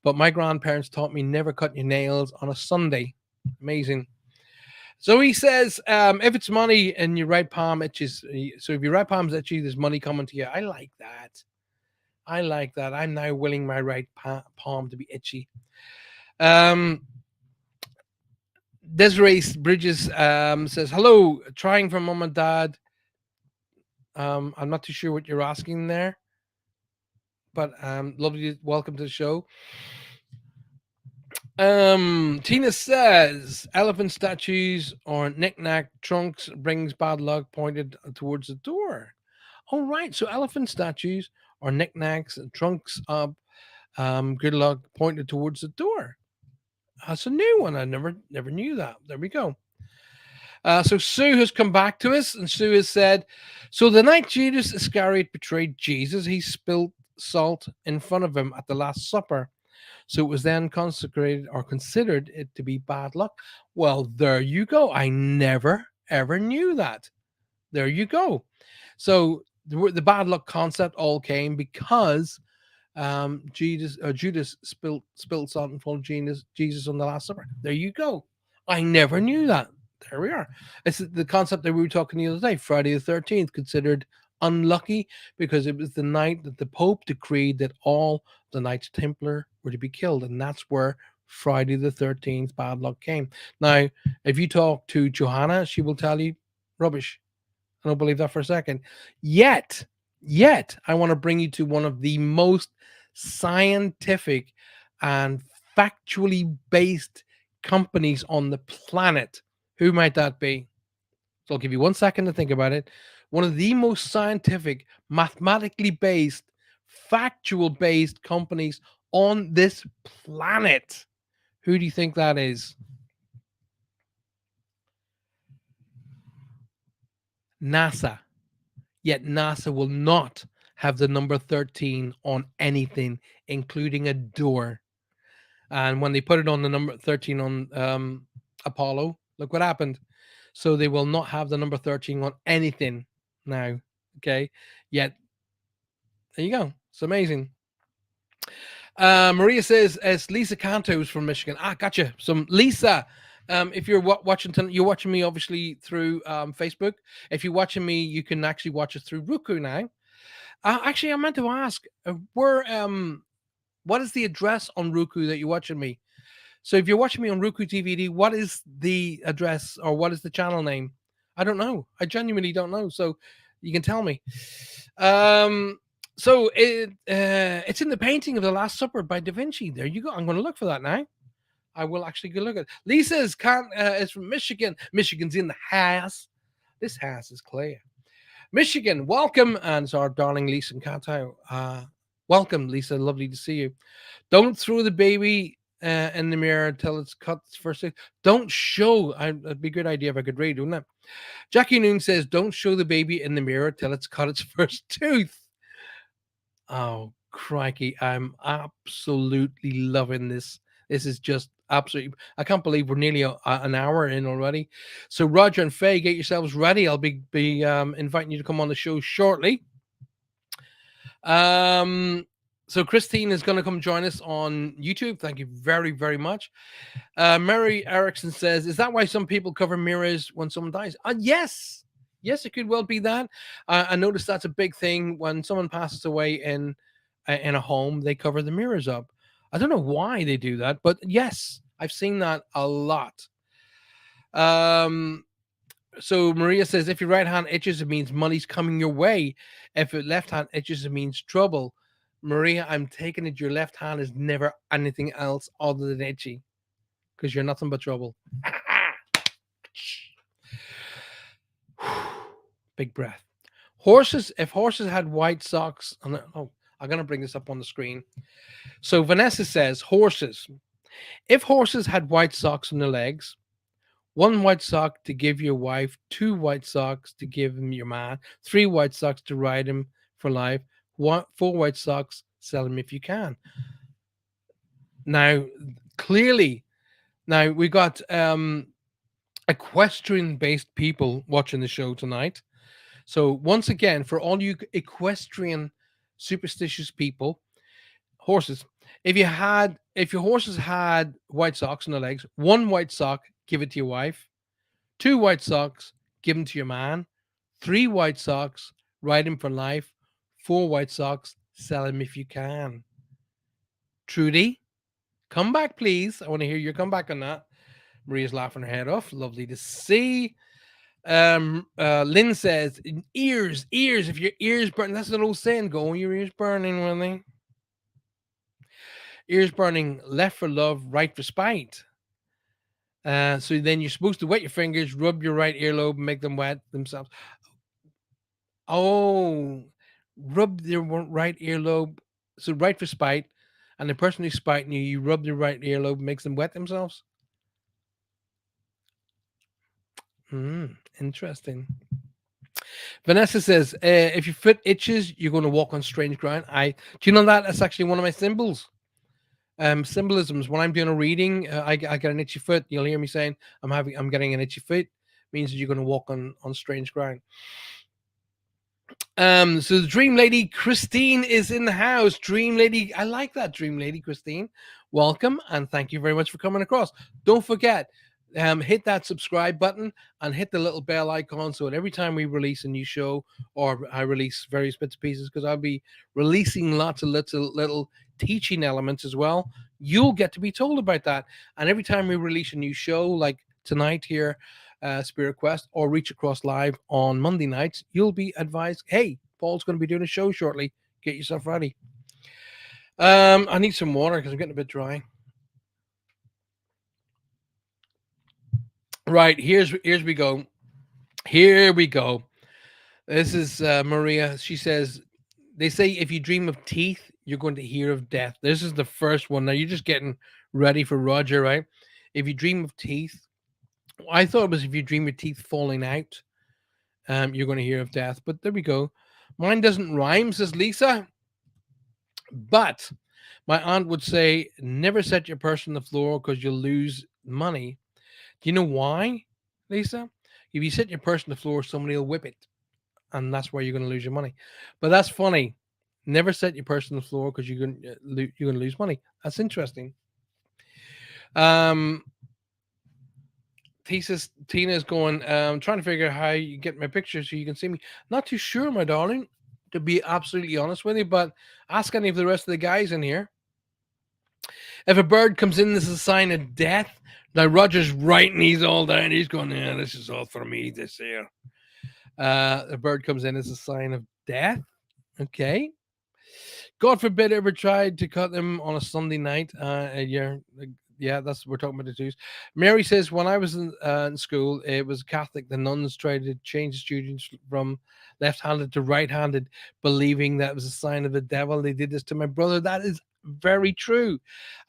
but my grandparents taught me, never cut your nails on a Sunday. Amazing. So he says, if it's money in your right palm itches, so if your right palm's itchy, there's money coming to you. I like that. I like that. I'm now willing my right palm to be itchy. Um, Desiree Bridges says, hello, trying for mom and dad. I'm not too sure what you're asking there, but lovely, welcome to the show. Tina says, elephant statues or knick-knack trunks brings bad luck pointed towards the door. All right, so elephant statues or knickknacks and trunks up, good luck pointed towards the door. That's a new one. I never knew that. There we go. So Sue has come back to us, and Sue has said, so the night Judas Iscariot betrayed Jesus, he spilled salt in front of him at the Last Supper. So it was then consecrated or considered it to be bad luck. Well, there you go. I never, ever knew that. There you go. So the bad luck concept all came because Judas spilled salt in front of Jesus on the Last Supper. There you go. I never knew that. There we are. It's the concept that we were talking the other day. Friday the 13th considered Unlucky because it was the night that the Pope decreed that all the Knights Templar were to be killed, and that's where Friday the 13th bad luck came. Now, if you talk to Johanna, she will tell you rubbish. I don't believe that for a second. Yet, I want to bring you to one of the most scientific and factually based companies on the planet. Who might that be? So I'll give you 1 second to think about it. One of the most scientific, mathematically based, factual based companies on this planet. Who do you think that is? NASA. Yet NASA will not have the number 13 on anything, including a door. And when they put it on the number 13 on Apollo, look what happened. So they will not have the number 13 on anything now. Okay. Yet, there you go. It's amazing. Maria says, it's Lisa Cantos from Michigan. Gotcha. Some Lisa. If you're watching, you're watching me obviously through Facebook. If you're watching me, you can actually watch us through Roku now. Actually, I meant to ask, what is the address on Roku that you're watching me? So if you're watching me on Roku TVD, what is the address or what is the channel name? I don't know. I genuinely don't know. So you can tell me. So it's in the painting of the Last Supper by Da Vinci. There you go. I'm going to look for that now. I will actually go look at it. Lisa's is from Michigan. Michigan's in the house. This house is clear. Michigan, welcome. And it's our darling Lisa and Kato. Welcome, Lisa. Lovely to see you. Don't throw the baby in the mirror until it's cut first. Don't show. That'd be a good idea if I could read, wouldn't it? Jackie Noon says, don't show the baby in the mirror till it's cut its first tooth. Oh, crikey. I'm absolutely loving this. This is just absolutely, I can't believe we're nearly an hour in already. So Roger and Faye, get yourselves ready. I'll be inviting you to come on the show shortly. So Christine is going to come join us on YouTube. Thank you very, very much. Mary Erickson says, is that why some people cover mirrors when someone dies? Yes. Yes, it could well be that. I noticed that's a big thing when someone passes away in a home, they cover the mirrors up. I don't know why they do that, but yes, I've seen that a lot. So Maria says, if your right hand itches, it means money's coming your way. If your left hand itches, it means trouble. Maria, I'm taking it your left hand is never anything else other than itchy, because you're nothing but trouble. Big breath. Horses, if horses had white socks, I'm going to bring this up on the screen. So Vanessa says, horses, if horses had white socks on their legs, 1 white sock to give your wife, 2 white socks to give him your man, 3 white socks to ride him for life, 4 white socks, sell him if you can. Now, clearly, we got equestrian-based people watching the show tonight. So once again, for all you equestrian superstitious people, horses, if your horses had white socks on their legs, 1 white sock, give it to your wife, 2 white socks, give them to your man, 3 white socks, ride him for life, 4 white socks, sell him if you can. Trudy, come back, please. I want to hear your comeback on that. Maria's laughing her head off. Lovely to see. Lynn says, ears. If your ears burn, that's an old saying. Go, your ears burning, Willie. Ears burning, left for love, right for spite. So then you're supposed to wet your fingers, rub your right earlobe, make them wet themselves. Oh, rub their right earlobe. So right for spite, and the person who's spiting you, you rub their right earlobe, makes them wet themselves. Interesting. Vanessa says, if your foot itches, you're going to walk on strange ground. Do you know that? That's actually one of my symbols. Symbolisms. When I'm doing a reading, I get an itchy foot. You'll hear me saying, I'm getting an itchy foot. Means that you're going to walk on strange ground. So the Dream Lady Christine is in the house. Dream Lady, I like that. Dream Lady Christine, welcome and thank you very much for coming across. Don't forget, hit that subscribe button and hit the little bell icon so that every time we release a new show or I release various bits and pieces, because I'll be releasing lots of little teaching elements as well, you'll get to be told about that. And every time we release a new show, like tonight here, Spirit Quest, or Reach Across Live on Monday nights, you'll be advised, hey, Paul's going to be doing a show shortly. Get yourself ready. I need some water because I'm getting a bit dry. Right, here's we go. Here we go. This is Maria. She says, they say if you dream of teeth, you're going to hear of death. This is the first one. Now you're just getting ready for Roger, right? If you dream of teeth, I thought it was if you dream of teeth falling out, you're going to hear of death. But there we go. Mine doesn't rhyme, says Lisa. But my aunt would say, never set your purse on the floor because you'll lose money. Do you know why, Lisa? If you set your purse on the floor, somebody will whip it, and that's where you're going to lose your money. But that's funny. Never set your purse on the floor because you're going to lose money. That's interesting. Um, Tina's going, trying to figure out how you get my picture so you can see me. Not too sure, my darling, to be absolutely honest with you, but ask any of the rest of the guys in here. If a bird comes in, this is a sign of death. Now Roger's writing these all down. He's going, yeah, this is all for me this year. A bird comes in as a sign of death. Okay. God forbid ever tried to cut them on a Sunday night. Yeah, that's we're talking about the Jews. Mary says when I was in school, it was Catholic. The nuns tried to change the students from left-handed to right-handed, believing that was a sign of the devil. They did this to my brother. That is very true.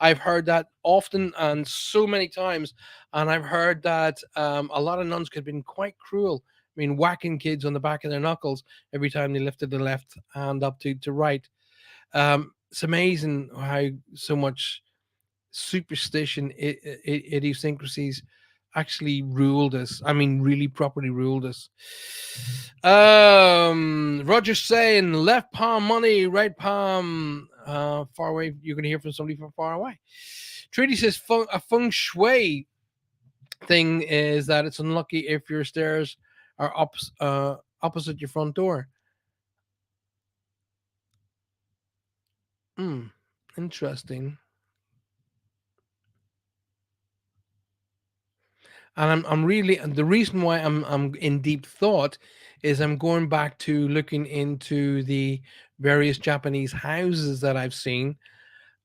I've heard that often and so many times, and I've heard that a lot of nuns could have been quite cruel. I mean, whacking kids on the back of their knuckles every time they lifted the left hand up to right. It's amazing how so much superstition, idiosyncrasies actually ruled us. I mean, really properly ruled us. Roger's saying left palm money, right palm far away. You're going to hear from somebody from far away. Trudy says a feng shui thing is that it's unlucky if your stairs are opposite your front door. Hmm, interesting. And I'm really, and the reason why I'm in deep thought is I'm going back to looking into the various Japanese houses that I've seen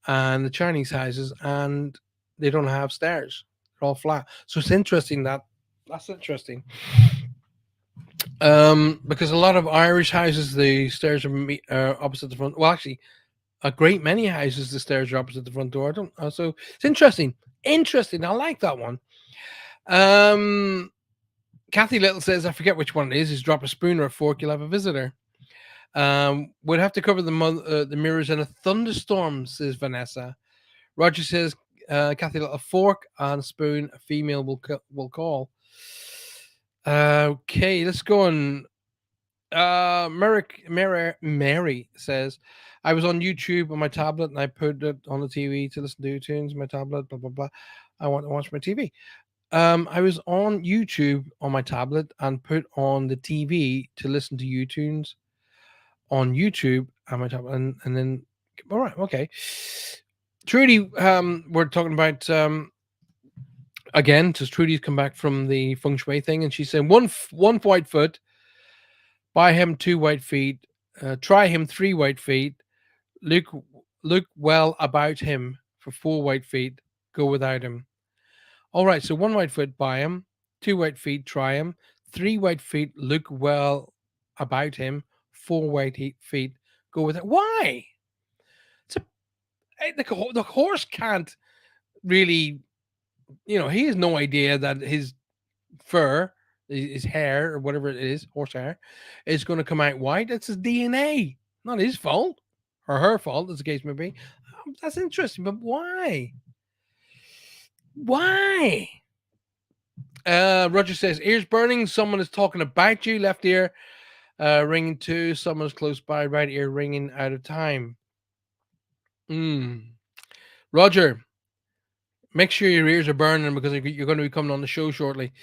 and the Chinese houses, and they don't have stairs; they're all flat. So it's interesting that's interesting. Because a lot of Irish houses, the stairs are opposite the front. Well, actually, a great many houses, the stairs are opposite the front door. I don't. So it's interesting. Interesting. I like that one. Um, Kathy Little says, I forget which one it is drop a spoon or a fork, you'll have a visitor. We'd have to cover the mirrors in a thunderstorm, says Vanessa. Roger says, Kathy Little, a fork and a spoon, a female will call. Okay, let's go on. Mary says, I was on YouTube on my tablet and I put it on the TV to listen to tunes, my tablet, blah, blah, blah. I want to watch my TV. I was on YouTube on my tablet and put on the TV to listen to YouTunes on YouTube on my tablet, and then all right, okay. Trudy, we're talking about again. Because Trudy's come back from the feng shui thing, and she said one white foot, buy him two white feet, try him three white feet, look look well about him for four white feet, go without him. All right, so one white foot, buy him. Two white feet, try him. Three white feet, look well about him. Four feet, go with it. Why? It's a, the horse can't really, he has no idea that his fur, his hair, or whatever it is, horse hair, is going to come out white. That's his DNA. Not his fault or her fault, as the case may be. That's interesting, but why? Why? Roger says, ears burning. Someone is talking about you. Left ear ringing too. Someone's close by. Right ear ringing out of time. Roger, Make sure your ears are burning because you're going to be coming on the show shortly.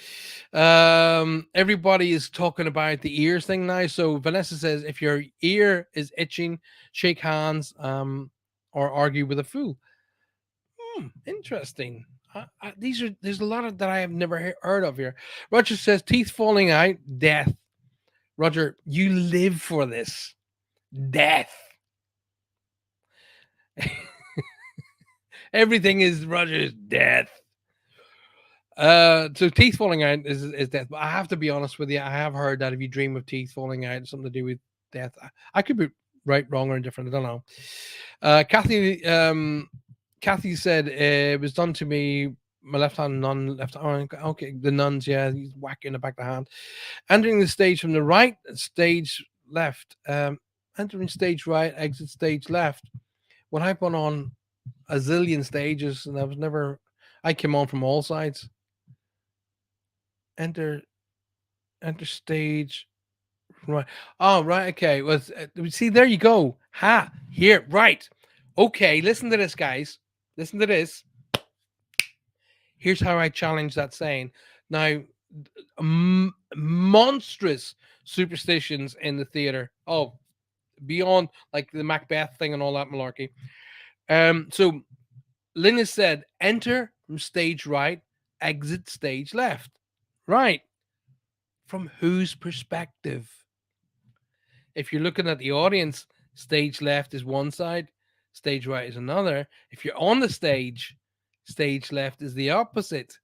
Everybody is talking about the ears thing now. So Vanessa says, if your ear is itching, shake hands, or argue with a fool. Interesting. There's a lot of that I have never heard of here. Roger says, teeth falling out, death. Roger, you live for this. Death. Everything is Roger's death. So teeth falling out is death. But I have to be honest with you. I have heard that if you dream of teeth falling out, it's something to do with death. I could be right, wrong, or indifferent. I don't know. Kathy said it was done to me. My left hand, nun, left arm. Okay, the nuns, yeah, he's whacking the back of the hand. Entering the stage from the right, stage left. Entering stage right, exit stage left. When I've gone on a zillion stages, and I was never. I came on from all sides. Enter enter stage right. Oh, right. Okay. Well, see, there you go. Ha. Here. Right. Okay. Listen to this, guys. Listen to this. Here's how I challenge that saying. Now, monstrous superstitions in the theater. Oh, beyond like the Macbeth thing and all that malarkey. So Lynn has said, enter from stage right, exit stage left. Right. From whose perspective? If you're looking at the audience, stage left is one side, stage right is another. If you're on the stage left is the opposite.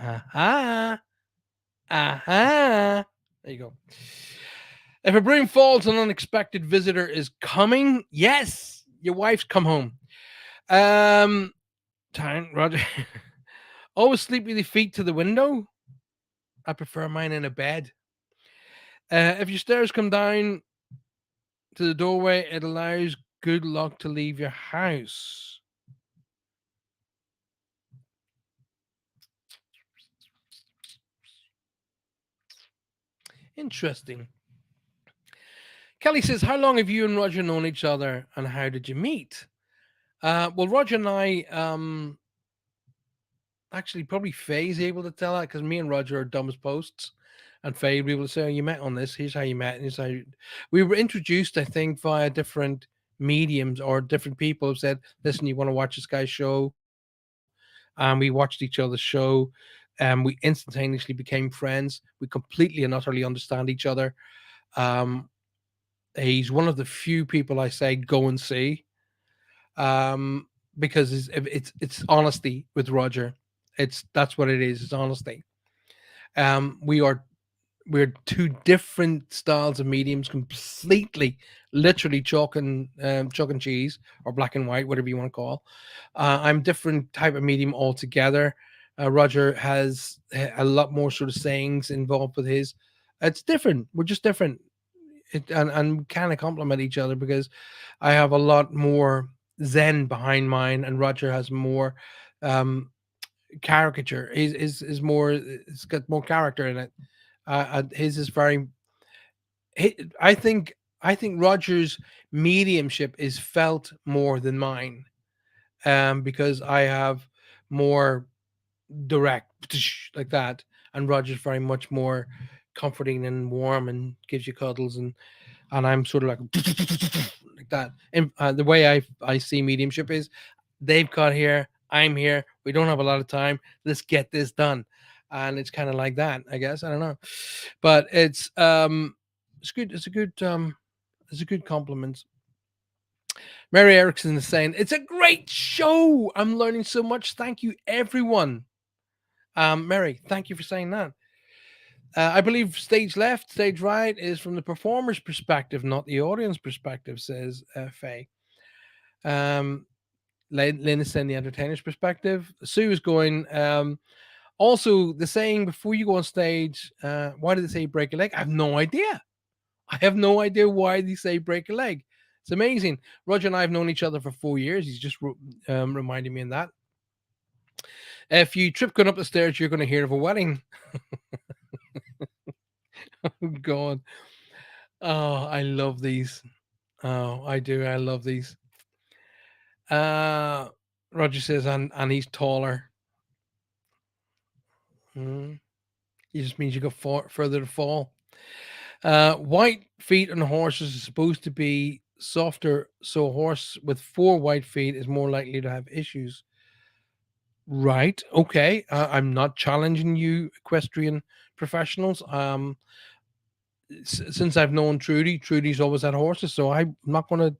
Aha. Aha. There you go. If a broom falls, an unexpected visitor is coming. Yes, your wife's come home. Time, Roger. Always sleep with your feet to the window. I prefer mine in a bed. If your stairs come down to the doorway, it allows good luck to leave your house. Interesting. Kelly says, how long have you and Roger known each other and how did you meet? Well, Roger and I, actually, probably Faye's able to tell that because me and Roger are dumb as posts. And Faye will be able to say, oh, you met on this. Here's how you met. And here's how you... We were introduced, I think, via different mediums or different people who said, listen, you want to watch this guy's show? And we watched each other's show. And we instantaneously became friends. We completely and utterly understand each other. Um, he's one of the few people I say go and see, because it's honesty with Roger. That's what it is. It's honesty. We are we're two different styles of mediums, completely, literally chalk and cheese or black and white, whatever you want to call. I'm different type of medium altogether. Roger has a lot more sort of sayings involved with his. It's different. We're just different, and kind of complement each other because I have a lot more zen behind mine, and Roger has more um, caricature. Is more. It's got more character in it. His is very. I think Roger's mediumship is felt more than mine, because I have more direct like that, and Roger's very much more comforting and warm and gives you cuddles, and I'm sort of like like that. And the way I see mediumship is, they've got here, I'm here. We don't have a lot of time. Let's get this done, and it's kind of like that. I guess I don't know, but it's good. It's a good compliment. Mary Erickson is saying it's a great show. I'm learning so much. Thank you, everyone. Mary, thank you for saying that. I believe stage left, stage right is from the performer's perspective, not the audience perspective, says Faye. Um, Lynn is saying the entertainer's perspective. Sue is going, also, the saying before you go on stage, why did they say break a leg? I have no idea. I have no idea why they say break a leg. It's amazing. Roger and I have known each other for 4 years. He's just reminding me of that. If you trip going up the stairs, you're going to hear of a wedding. Oh, God. Oh, I love these. Oh, I do. I love these. Uh, Roger says, and he's taller. Mm. It just means you go further to fall. White feet on horses is supposed to be softer, so a horse with four white feet is more likely to have issues. Right. Okay. I'm not challenging you, equestrian professionals. Since I've known Trudy, Trudy's always had horses, so I'm not going to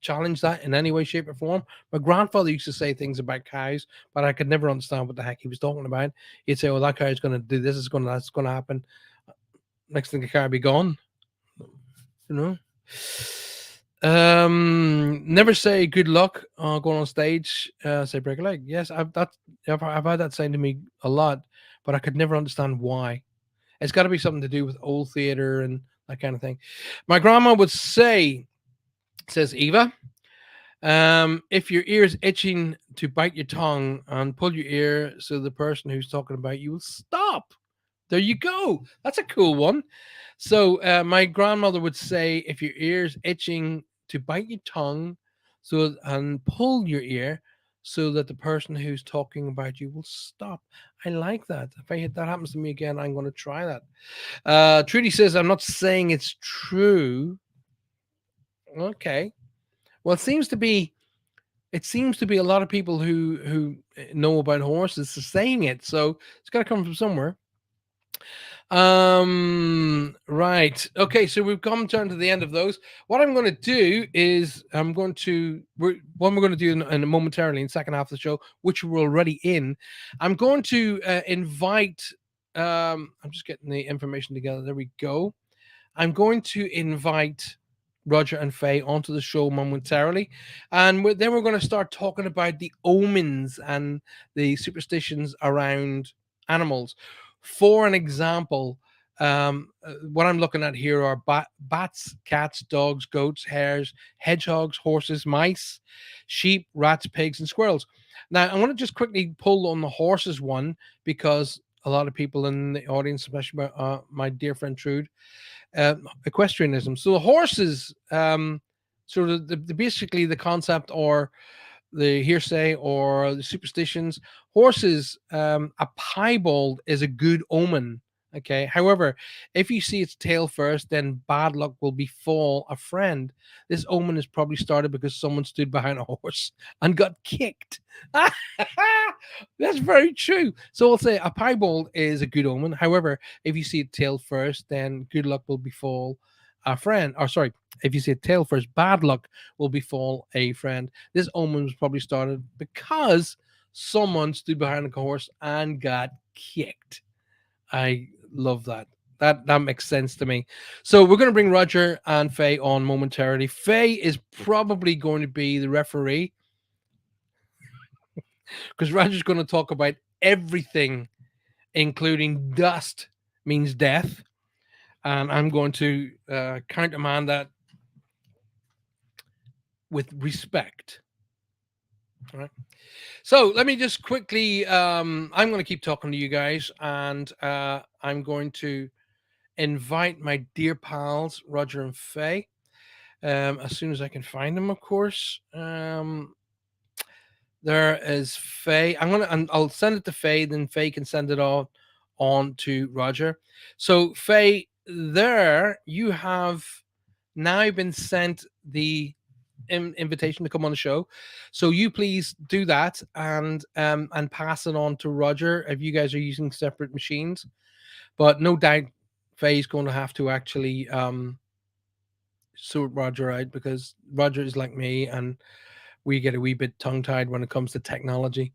challenge that in any way, shape, or form. My grandfather used to say things about cows, but I could never understand what the heck he was talking about. He'd say, "Oh, that cow is going to do this. Is going to that's going to happen." Next thing, the cow be gone. You know. Never say good luck going on stage. Say break a leg. Yes, I've had that saying to me a lot, but I could never understand why. It's got to be something to do with old theater and that kind of thing. My grandma would say, says Eva, if your ear is itching to bite your tongue and pull your ear so the person who's talking about you will stop. There you go. That's a cool one. So my grandmother would say, if your ear's itching, to bite your tongue, and pull your ear, so that the person who's talking about you will stop. I like that. If that happens to me again, I'm going to try that. Trudy says, I'm not saying it's true. Okay. Well, it seems to be a lot of people who know about horses saying it, so it's got to come from somewhere. Right. Okay, so we've come down to the end of those. What I'm going to do is we're going to do in momentarily in the second half of the show, which we're already in. I'm going to invite. I'm just getting the information together. There we go. I'm going to invite Roger and Faye onto the show momentarily, and then we're going to start talking about the omens and the superstitions around animals. For an example, what I'm looking at here are bats, cats, dogs, goats, hares, hedgehogs, horses, mice, sheep, rats, pigs, and squirrels. Now, I want to just quickly pull on the horses one because a lot of people in the audience, especially my dear friend Trude, equestrianism. So the horses, sort of basically the concept or the hearsay or the superstitions. Horses, a piebald is a good omen. Okay. However, if you see its tail first, then bad luck will befall a friend. This omen is probably started because someone stood behind a horse and got kicked. That's very true. So I'll say a piebald is a good omen. However, if you see it tail first, then good luck will befall a friend. Or sorry, if you see it tail first, bad luck will befall a friend. This omen was probably started because someone stood behind a horse and got kicked. I love that. That makes sense to me. So we're going to bring Roger and Faye on momentarily. Faye is probably going to be the referee because Roger's going to talk about everything, including dust means death, and I'm going to countermand that with respect. All right. So let me just quickly. I'm going to keep talking to you guys, and I'm going to invite my dear pals Roger and Faye. As soon as I can find them, of course. There is Faye. And I'll send it to Faye. Then Faye can send it on to Roger. So Faye, there you have now been sent the invitation to come on the show. So you please do that and pass it on to Roger if you guys are using separate machines. But no doubt Faye's going to have to actually sort Roger out because Roger is like me and we get a wee bit tongue tied when it comes to technology.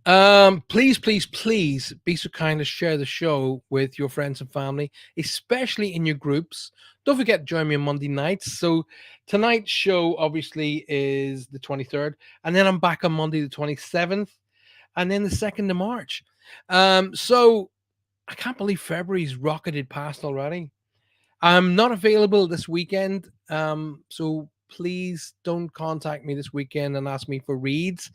Please, please, please be so kind to share the show with your friends and family, especially in your groups. Don't forget to join me on Monday nights. So tonight's show obviously is the 23rd, and then I'm back on Monday the 27th, and then the 2nd of March. So I can't believe February's rocketed past already. I'm not available this weekend, so please don't contact me this weekend and ask me for reads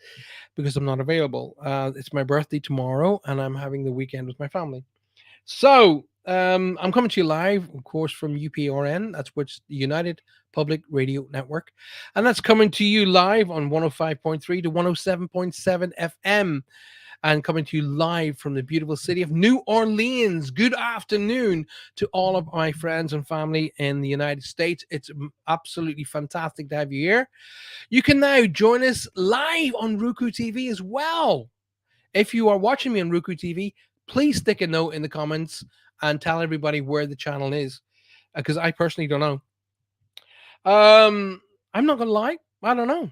because I'm not available. It's my birthday tomorrow, and I'm having the weekend with my family. So I'm coming to you live, of course, from UPRN. That's which the United Public Radio Network, and that's coming to you live on 105.3 to 107.7 FM, and coming to you live from the beautiful city of New Orleans. Good afternoon to all of my friends and family in the United States. It's absolutely fantastic to have you here. You can now join us live on Roku TV as well. If you are watching me on Roku TV, please stick a note in the comments and tell everybody where the channel is, because I personally don't know. I'm not gonna lie, I don't know.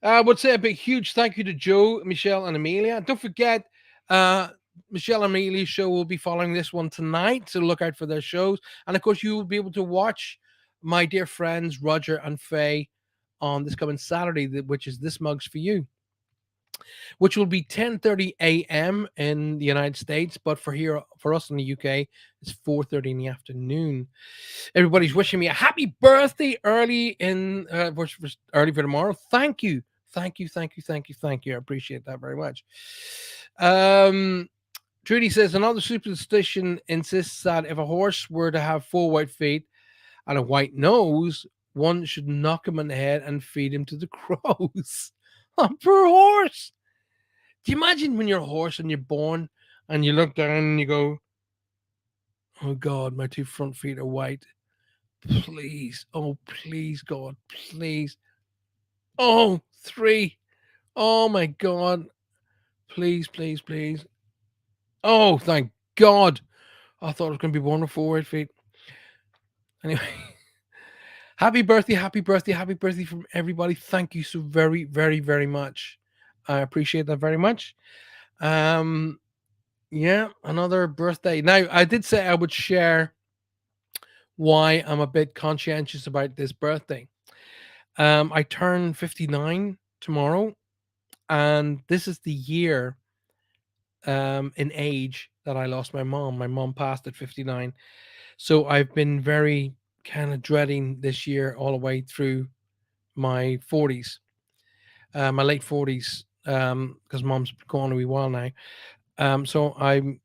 I would say a big, huge thank you to Joe, Michelle, and Amelia. Don't forget, uh, Michelle and Amelia's show will be following this one tonight, so look out for their shows. And of course, you will be able to watch my dear friends Roger and Faye on this coming Saturday, which is This Mug's for You, which will be 10:30 a.m. in the United States, but for us in the UK, it's 4:30 in the afternoon. Everybody's wishing me a happy birthday early for tomorrow. Thank you. Thank you, thank you, thank you, thank you. I appreciate that very much. Um, Trudy says another superstition insists that if a horse were to have four white feet and a white nose, one should knock him on the head and feed him to the crows. Oh, poor horse. Do you imagine when you're a horse and you're born and you look down and you go, "Oh God, my two front feet are white. Please, oh please, God, please. Oh, three. Oh my God, please, please, please. Oh, thank God. I thought I was going to be born with four white feet." Anyway, happy birthday, happy birthday, happy birthday from everybody. Thank you so very, very, very much. I appreciate that very much. Um, yeah, another birthday. Now, I did say I would share why I'm a bit conscientious about this birthday. I turn 59 tomorrow, and this is the year in age that I lost my mom. My mom passed at 59. So I've been very kind of dreading this year all the way through my 40s, my late 40s, because mom's gone a wee while now. So I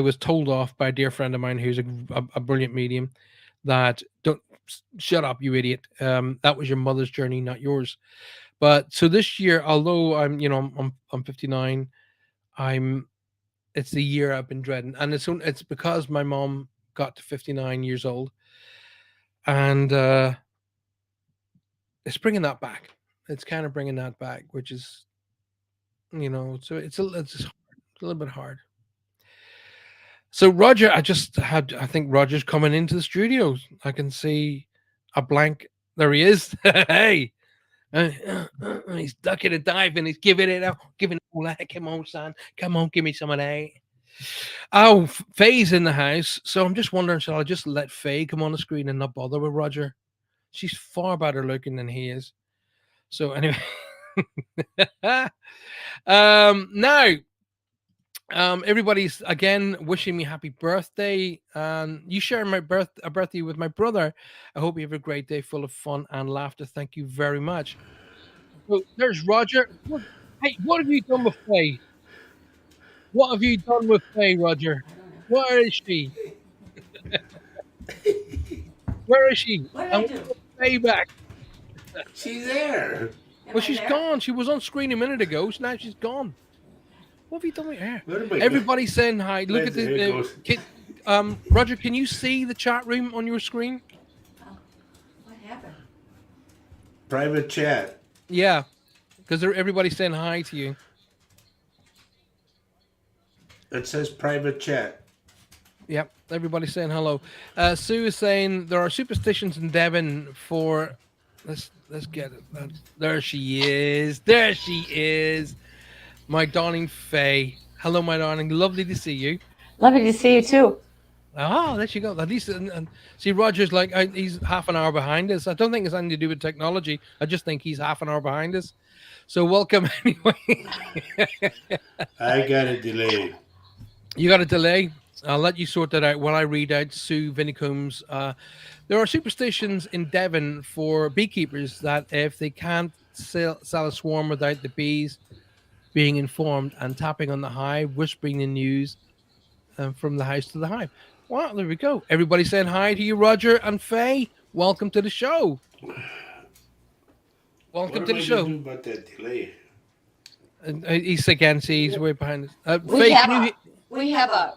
was told off by a dear friend of mine who's a brilliant medium that don't shut up, you idiot. That was your mother's journey, not yours. But so this year, although I'm 59, I'm it's the year I've been dreading, and it's because my mom got to 59 years old, and it's bringing that back. It's kind of bringing that back, which is so it's a little bit hard. So Roger, I think Roger's coming into the studio. I can see a blank. There he is. Hey, he's ducking and diving. He's giving it out, giving it all that. Come on, son. Come on, give me some of that. Oh, Faye's in the house. So I'm just wondering, shall I just let Faye come on the screen and not bother with Roger? She's far better looking than he is. So anyway, now everybody's again wishing me happy birthday. You share my birthday with my brother. I hope you have a great day full of fun and laughter. Thank you very much. So there's Roger. Hey, what have you done with Faye? What have you done with Faye, Roger? Where is she? Where is she? What did I I want do? Faye back. She's there. Am Well, I she's there? gone. She was on screen a minute ago, so now she's gone. What have you done with her? What am I go- Everybody's saying hi. Look at There it the goes. kid. Roger, can you see the chat room on your screen? Oh, what happened? Private chat. Yeah, because everybody's saying hi to you. It says private chat. Yep, everybody's saying hello. Sue is saying there are superstitions in Devon for. Let's get it. There she is. There she is. My darling Faye. Hello, my darling. Lovely to see you. Lovely to see you too. Ah, there you go. At least, and see, Roger's like he's half an hour behind us. I don't think it's anything to do with technology. I just think he's half an hour behind us. So welcome anyway. I got a delay. You got a delay. I'll let you sort that out while I read out Sue Vinicombe's. There are superstitions in Devon for beekeepers that if they can't sell a swarm without the bees being informed and tapping on the hive, whispering the news from the house to the hive. Well, there we go. Everybody saying hi to you, Roger and Faye. Welcome to the show. What Welcome am to the I going to show. do about that delay? And he's again. See, he's way behind us. We Faye, have can you? a we have a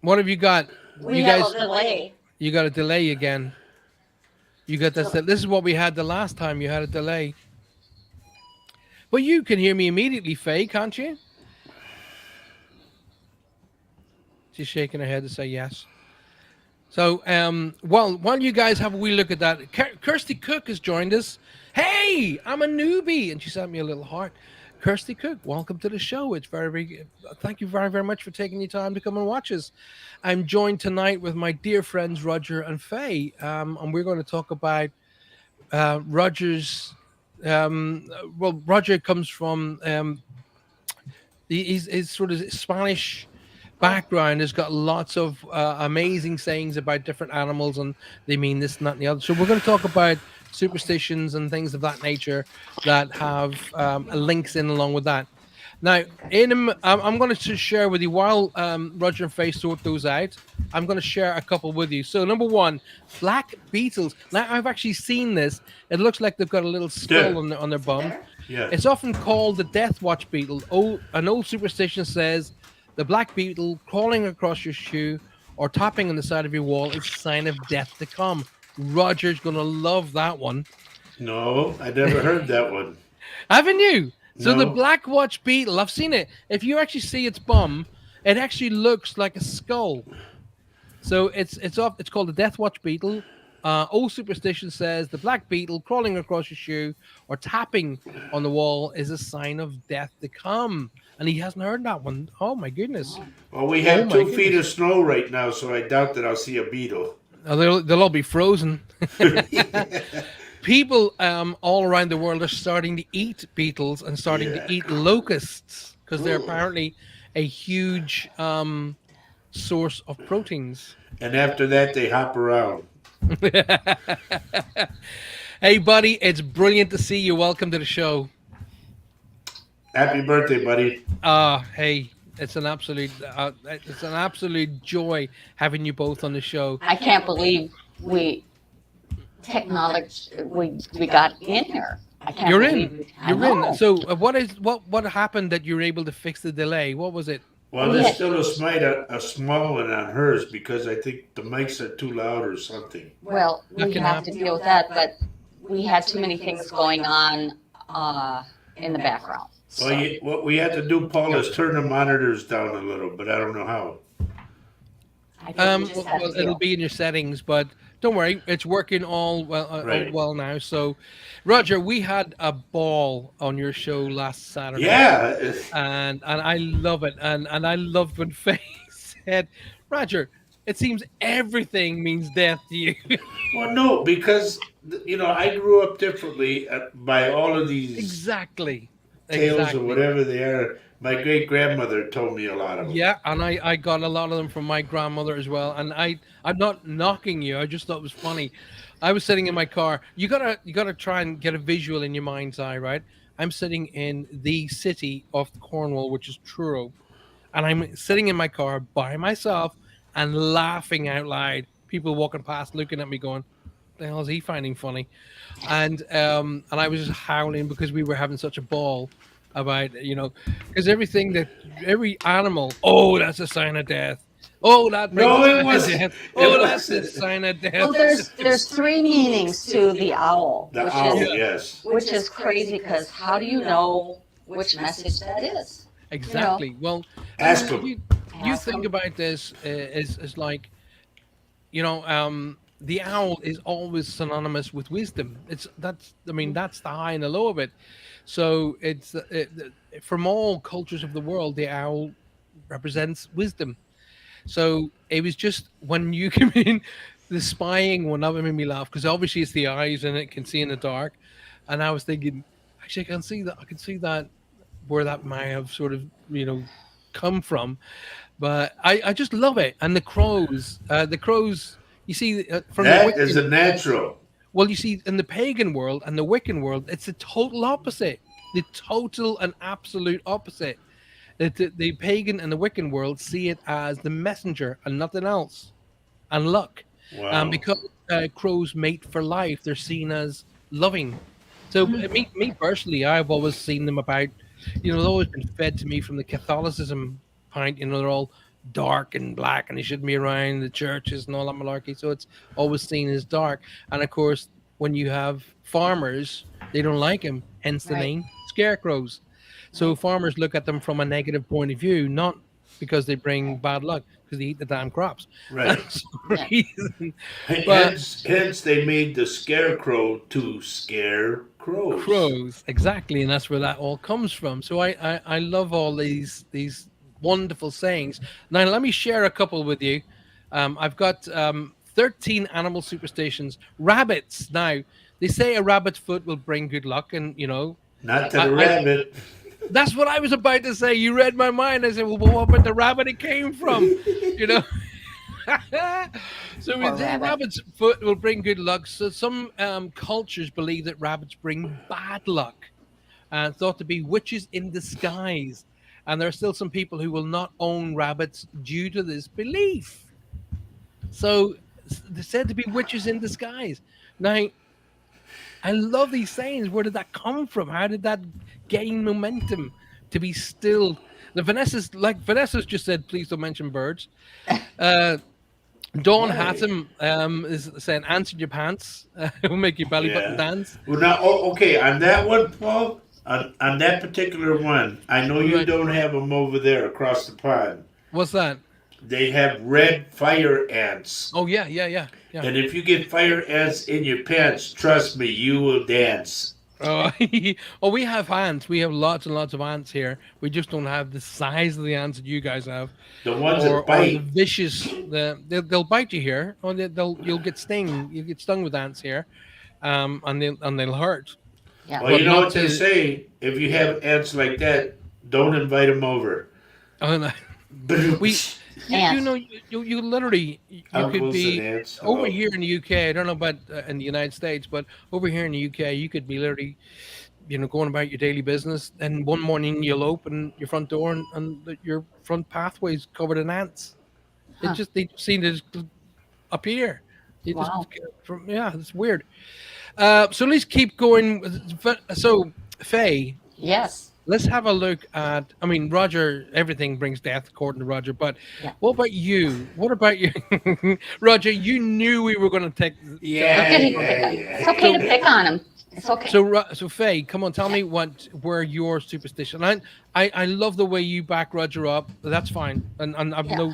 What have you got? we You have guys, a delay. you got a delay again. You got this. So This is what we had the last time. You had a delay, but you can hear me immediately, Faye, can't you? She's shaking her head to say yes. So, while you guys have a wee look at that, Kirsty Cook has joined us. Hey, I'm a newbie, and she sent me a little heart. Kirsty Cook, welcome to the show. It's thank you very, very much for taking your time to come and watch us. I'm joined tonight with my dear friends Roger and Faye, and we're going to talk about Roger's. Well, Roger comes from he's sort of Spanish background has got lots of amazing sayings about different animals and they mean this and that and the other. So we're going to talk about superstitions and things of that nature that have links in along with that. Now, I'm going to share with you while Roger and Faye sort those out. I'm going to share a couple with you. So, number one, black beetles. Now, I've actually seen this. It looks like they've got a little skull There. on their bum. there. Yeah. It's often called the death watch beetle. Oh, an old superstition says the black beetle crawling across your shoe or tapping on the side of your wall is a sign of death to come. Roger's going to love that one. No, I never heard that one. Haven't you? So the No. black watch beetle, I've seen it. If you actually see its bum, it actually looks like a skull. So it's called the death watch beetle. Old superstition says the black beetle crawling across your shoe or tapping on the wall is a sign of death to come. And he hasn't heard that one. Oh my goodness. Well, we Oh have my 2 feet of goodness. snow right now, so I doubt that I'll see a beetle. Oh, they'll all be frozen. Yeah. People all around the world are starting to eat beetles and starting to Yeah. eat locusts because they're Ooh. apparently a huge source of proteins. And after that, they hop around. Hey, buddy, it's brilliant to see you. Welcome to the show. Happy birthday, buddy. Hey, it's an absolute joy having you both on the show. I can't believe we technology we got in here. I can't You're believe in. it. I You're in. know. So, what happened that you were able to fix the delay? What was it? Well, We there's had still a small one on hers because I think the mics are too loud or something. well, That we can have to happen. deal with that, but we had too many things going on in the background. Well, So what we had to do, Paul, is turn the monitors down a little, but I don't know how. I think we just have Well, to it'll deal. be in your settings, but don't worry, it's working all Right. well now. So, Roger, we had a ball on your show last Saturday, Yeah. and I love it, and I loved when Faye said, "Roger, it seems everything means death to you." Well, no, because I grew up differently by all of these Exactly, tales or exactly. whatever they are. My great grandmother told me a lot of them. Yeah, and I got a lot of them from my grandmother as well. And I'm not knocking you. I just thought it was funny. I was sitting in my car. You gotta try and get a visual in your mind's eye, right? I'm sitting in the city of Cornwall, which is Truro, and I'm sitting in my car by myself and laughing out loud. People walking past, looking at me, going, "The hell is he finding funny?" And I was just howling because we were having such a ball about because every animal, oh, that's a sign of death. Oh, that brings a No, it sign of was death. it Oh, that's a wasn't sign of Well, death. there's three meanings to the owl, the which owl. is Yeah, Yes, crazy because how do you know which message that is? You know, exactly. Well, I ask mean, him. you ask think them. about this is like the owl is always synonymous with wisdom. That's the high and the low of it. So from all cultures of the world, the owl represents wisdom. So it was just when you came in, the spying one that made me laugh because obviously it's the eyes and it can see in the dark. And I was thinking, actually, I can see that. I can see that where that might have sort of come from. But I just love it. And the crows. You see, from the That is a Wiccan. natural. Well, you see, in the pagan world and the Wiccan world, it's the total opposite. The total and absolute opposite. The pagan and the Wiccan world see it as the messenger and nothing else, and luck. Wow. Because crows mate for life, they're seen as loving. So me personally, I've always seen them about, they've always been fed to me from the Catholicism point. They're all dark and black, and they shouldn't be around the churches and all that malarkey. So it's always seen as dark. And of course, when you have farmers, they don't like them. Hence the Right. name scarecrows. So Right. farmers look at them from a negative point of view, not because they bring bad luck, because they eat the damn crops. Right. That's the Yeah. reason. But Hence they made the scarecrow to scare crows. crows, exactly, and that's where that all comes from. So I love all these wonderful sayings. Now let me share a couple with you. I've got 13 animal superstitions. Rabbits. Now they say a rabbit's foot will bring good luck, and Not to the I rabbit. that's what I was about to say. You read my mind. I said, well, but what about the rabbit it came from? You know. So we Poor say rabbit. rabbit's foot will bring good luck. So some cultures believe that rabbits bring bad luck, and thought to be witches in disguise. And there are still some people who will not own rabbits due to this belief. So they're said to be witches in disguise. Now, I love these sayings. Where did that come from? How did that gain momentum to be still? The Vanessa's just said, please don't mention birds. Uh, Dawn Why? Hatton is saying, answer your pants, will make your belly button Yeah. dance. Well, now, okay, on that one, Paul, on that particular one, I know you Right. don't have them over there across the pond. What's that? They have red fire ants. Oh, yeah, yeah, yeah, yeah. And if you get fire ants in your pants, trust me, you will dance. Oh, oh, we have ants. We have lots and lots of ants here. We just don't have the size of the ants that you guys have, The ones or that the bite. vicious. They'll bite you here, or you'll get sting. You get stung with ants here, and they'll hurt, Yeah. Well, but you know not what they to. say? If you have ants like that, don't invite them over. Oh, no. We Ants. you literally you could Uncles and be aunts. over Hello. here in the UK. I don't know about in the United States, but over here in the UK, you could be literally going about your daily business, and one morning you'll open your front door, and your front pathway is covered in ants. Huh. They just seem to just appear. They just Wow. from yeah, it's weird. So let's keep going. So Faye, Yes. let's have a look at. I mean, Roger, everything brings death, according to Roger. But Yeah. what about you? What about you, Roger? You knew we were going to take You Yeah, this can, one. yeah, it's okay to yeah. pick on him. It's okay. So Faye, come on, tell me what were your superstition. I love the way you back Roger up. That's fine, and I've Yeah.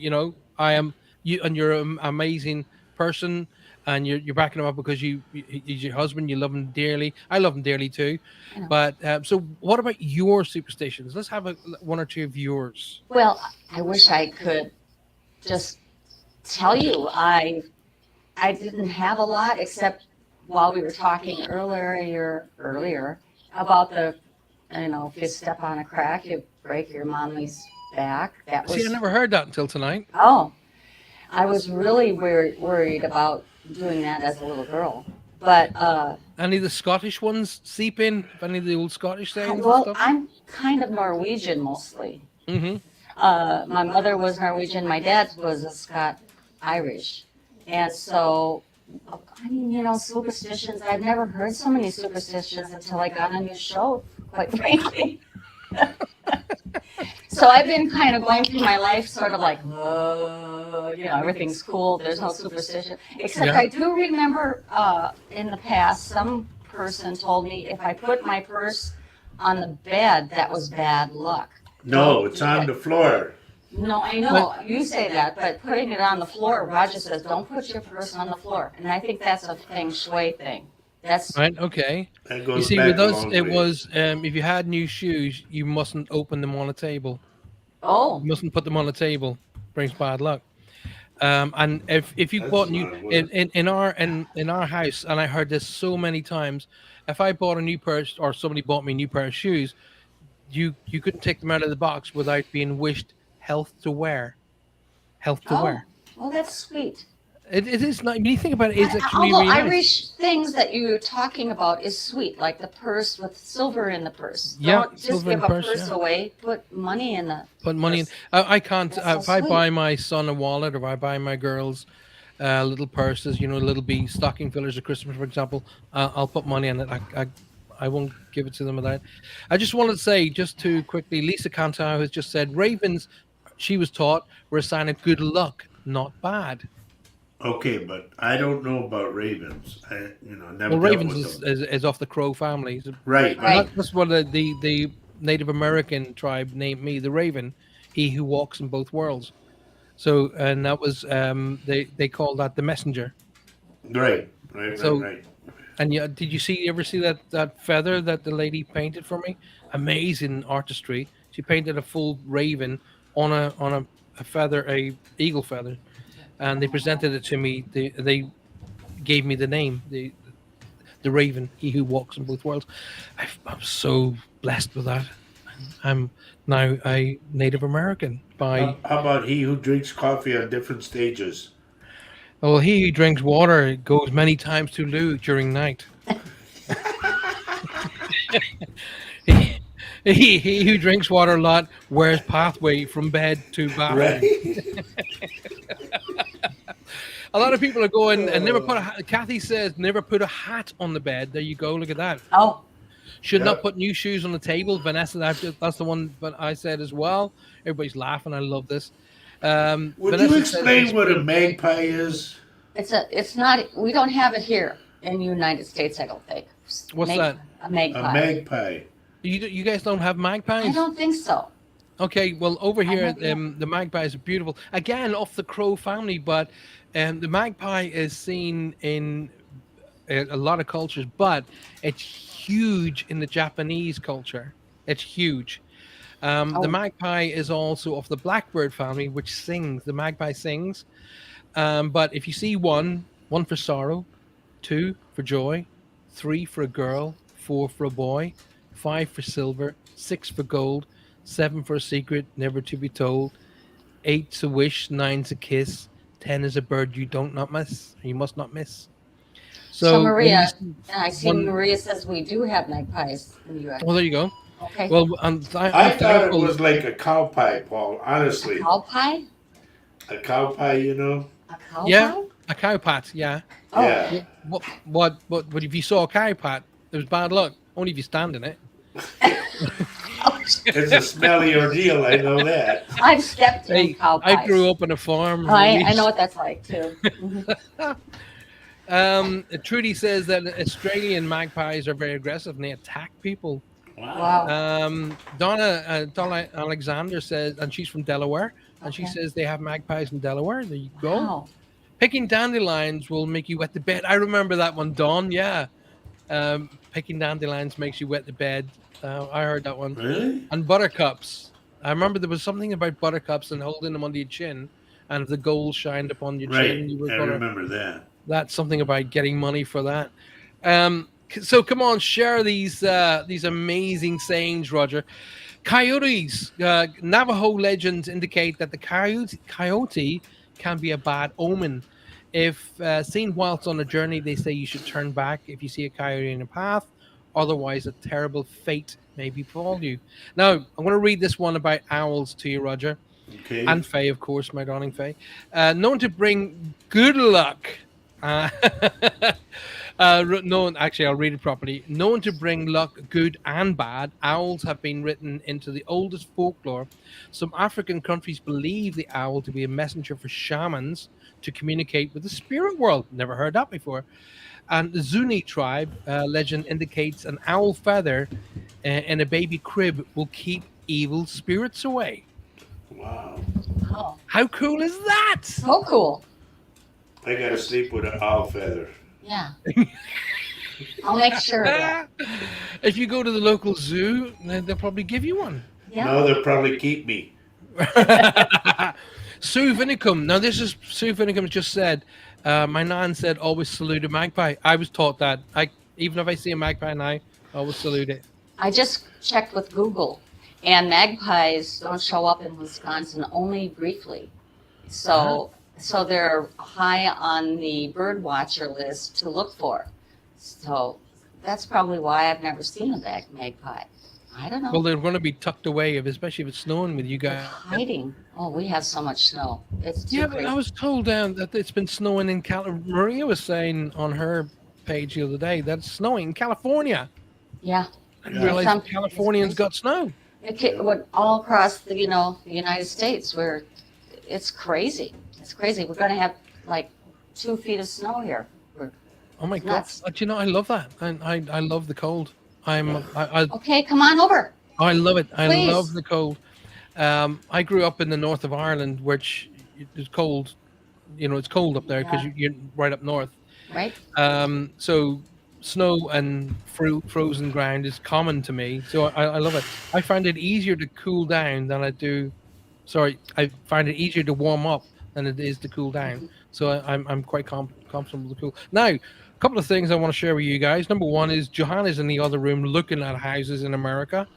no, I am you, and you're an amazing person, and you're backing him up because he's your husband. You love him dearly. I love him dearly too. I know. But so, what about your superstitions? Let's have one or two of yours. Well, I wish I could just tell you I didn't have a lot except while we were talking earlier about the if you step on a crack you break your mommy's back. That See, I was never heard that until tonight. oh I was really worried about doing that as a little girl. But Any of the Scottish ones seep in? Any of the old Scottish sayings and well, stuff? I'm kind of Norwegian mostly. Mm-hmm. My mother was Norwegian. My dad was a Scot Irish, and so I mean, superstitions. I've never heard so many superstitions until I got on your show. Quite frankly. So I've been kind of going through my life sort of like, everything's cool. There's no superstition. Except Yeah. I do remember in the past, some person told me if I put my purse on the bed, that was bad luck. No, Don't it's do on that. the floor. No, I know, you say that, but putting it on the floor, Roger says, don't put your purse on the floor. And I think that's a feng shui thing. That's, Right. Okay. That You goes see, back with a us, long it ways. was if you had new shoes, you mustn't open them on a table. oh, You mustn't put them on a table. Brings bad luck. And if you That's bought a new lot of work. in our house, and I heard this so many times, if I bought a new pair or somebody bought me a new pair of shoes, you couldn't take them out of the box without being wished health to wear. Health to oh, wear. well, that's sweet. It is not. When you think about it, it's But actually all the really nice. Irish things that you're talking about is sweet, like the purse with silver in the purse. Yeah, Don't just silver give and a purse. purse Yeah, away. Put money in the put money in. purse. I can't. That's so If I sweet. buy my son a wallet, or if I buy my girls little purses, little be stocking fillers at Christmas, for example, I'll put money in it. I won't give it to them without. I just wanted to say, just to quickly, Lisa Cantar has just said ravens. She was taught were a sign of good luck, not bad. Okay, but I don't know about ravens. Never Well, dealt ravens with is them. is off the crow family. Right, And but Right. that's what the Native American tribe named me, the Raven, he who walks in both worlds. So, and that was they call that the messenger. right, right, right, So, right. and yeah, did you ever see that feather that the lady painted for me? Amazing artistry. She painted a full raven on a feather, a eagle feather, and they presented it to me. They gave me the name, the Raven, he who walks in both worlds. I'm so blessed with that. I'm now a Native American by, How about he who drinks coffee on different stages? well, he who drinks water goes many times to loo during night. He, he who drinks water a lot wears pathway from bed to bathroom. Right? A lot of people are going and never put Uh, a Kathy says never put a hat on the bed. There you go. Look at that. Oh, Should yeah. not put new shoes on the table. Vanessa, that's the one. But I said as well. Everybody's laughing. I love this. Would you Vanessa says in explain what a Spain. magpie is? it's not, we don't have it here in the United States, I don't think. What's Make that? a A magpie. magpie. You guys don't have I magpies? don't think so. Okay, well over I here, never. the magpies are beautiful. Again, off the crow family, but the magpie is seen in a lot of cultures, but it's huge in the Japanese culture. It's huge. The Oh, magpie is also of the blackbird family, which sings. The magpie sings. But if you see one for sorrow, two for joy, three for a girl, four for a boy, five for silver, six for gold, seven for a secret never to be told, eight's a wish, nine's a kiss, 10 is a bird you don't not miss, you must not miss. so So when you Maria, see I see one, Maria says we do have magpies in the U.S. well, there you go. Okay. Well, I'm I thought it thankful. was like a cow pie, Paul. A Honestly, cow pie? a cow pie. A cow Yeah, pie? a cow pat. Yeah. Oh, Yeah. What if you saw a cow pat? It was bad luck. Only if you stand in it. oh, It's a smelly ordeal. I know that. I've stepped in Hey, cow I pies. grew up on a farm. I know what that's like too. Trudy says that Australian magpies are very aggressive and they attack people. Wow. Wow. Donna Alexander says, and she's from Delaware, and she Okay. says they have magpies in Delaware. There you go. Wow. Picking dandelions will make you wet the bed. I remember that one, Dawn. Yeah. Picking dandelions makes you wet the bed. I heard that one. Really? And buttercups. I remember there was something about buttercups and holding them under your chin, and if the gold shined upon your Right. chin, you were I gonna. remember that. That's something about getting money for that. So come on, share these amazing sayings, Roger. Coyotes. Navajo legends indicate that the coyote can be a bad omen. If seen whilst on a journey, they say you should turn back if you see a coyote in a path. Otherwise, a terrible fate may befall you. Now, I'm going to read this one about owls to you, Roger. Okay. And Faye, of course, my darling Faye. Known to bring good luck. Uh, known, actually, I'll read it properly. Known to bring luck, good and bad, owls have been written into the oldest folklore. Some African countries believe the owl to be a messenger for shamans to communicate with the spirit world. Never heard that before. And the Zuni tribe legend indicates an owl feather in a baby crib will keep evil spirits away. Wow. Oh, How cool is that? so cool. I gotta sleep with an owl feather. Yeah. I'll make sure of that. If you go to the local zoo, they'll probably give you one. Yeah. No, they'll probably keep me. Sue Vinicum. Now, this is Sue Vinicum just said, my nan said, always salute a magpie. I was taught that. Even if I see a magpie now, I always salute it. I just checked with Google, and magpies don't show up in Wisconsin only briefly. So so they're high on the bird watcher list to look for. So that's probably why I've never seen a magpie. I don't Well, know. they're going to be tucked away, especially if it's snowing with you They're guys. hiding. Oh, we have so much snow. It's Yeah, too but I crazy. was told that it's been snowing in Maria was saying on her page the other day that it's snowing in California. Yeah, I didn't Yeah. it's realize the it's Californians crazy. got snow. Yeah. What all across the United States, where it's crazy. It's crazy. We're going to have like 2 feet of snow here. Oh my It's god! nuts. You know, I love that, and I love the cold. Yeah. Okay, come on over, I love it. I love please. the cold. I grew up in the north of Ireland, which is cold. You know, it's cold up there because Yeah, you're right up north. right? So snow and frozen ground is common to me. So I love it. I find it easier to cool down than I do. Sorry, I find it easier to warm up than it is to cool down. Mhm. So I'm quite comfortable to cool. Now, a couple of things I want to share with you guys. Number one is Johanna's in the other room looking at houses in America.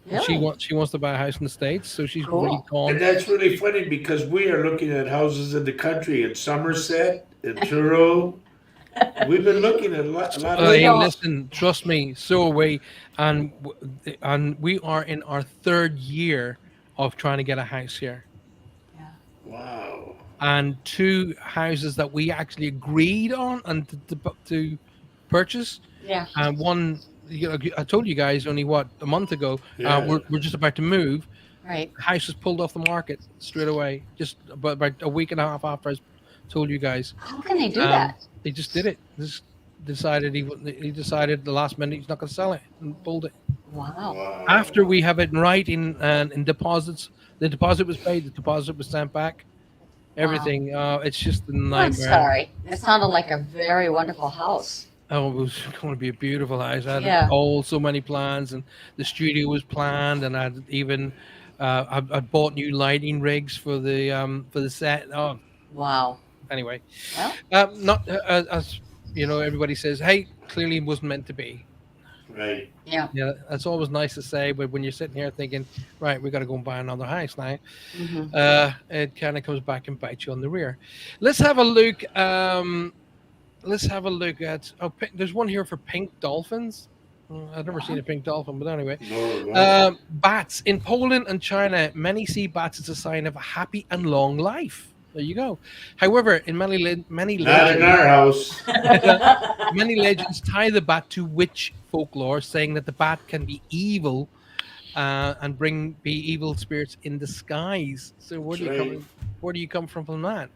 Really? She wants to buy a house in the States, so she's really Cool. And calm. that's really funny because we are looking at houses in the country in Somerset, in Truro. We've been looking at a lot of We Hey, don't. listen, trust me, so are we, and and we are in our third year of trying to get a house here, Yeah. wow. and two houses that we actually agreed on and to purchase, Yeah. and one. You know, I told you guys only what a month ago. Yeah. We're just about to move. Right. The house was pulled off the market straight away, just about a week and a half after I told you guys. How can they do Um, that? he just did it. Just decided he decided the last minute he's not going to sell it and pulled it. Wow. After Wow. we have it in writing and in deposits, the deposit was paid, the deposit was sent back, Wow. everything. It's just a I'm nightmare. sorry. It sounded like a very wonderful house. Oh, it was going to be a beautiful house. I had Yeah. all so many plans, and the studio was planned, and I'd even I bought new lighting rigs for the set. Oh, Wow. anyway, Well, not as you know, everybody says, "Hey, clearly it wasn't meant to be." Right. yeah. Yeah, that's always nice to say, but when you're sitting here thinking, right, we got to go and buy another house now, Hmm. it kind of comes back and bites you on the rear. Let's have a look. Let's have a look at. Oh, there's one here for pink dolphins. I've never seen Yeah. a pink dolphin, but anyway, Nor have I. bats in Poland and China. Many see bats as a sign of a happy and long life. There you go. However, in many Not in legends, our house. many legends tie the bat to witch folklore, saying that the bat can be evil and be evil spirits in disguise. So That's right. where do you come from that?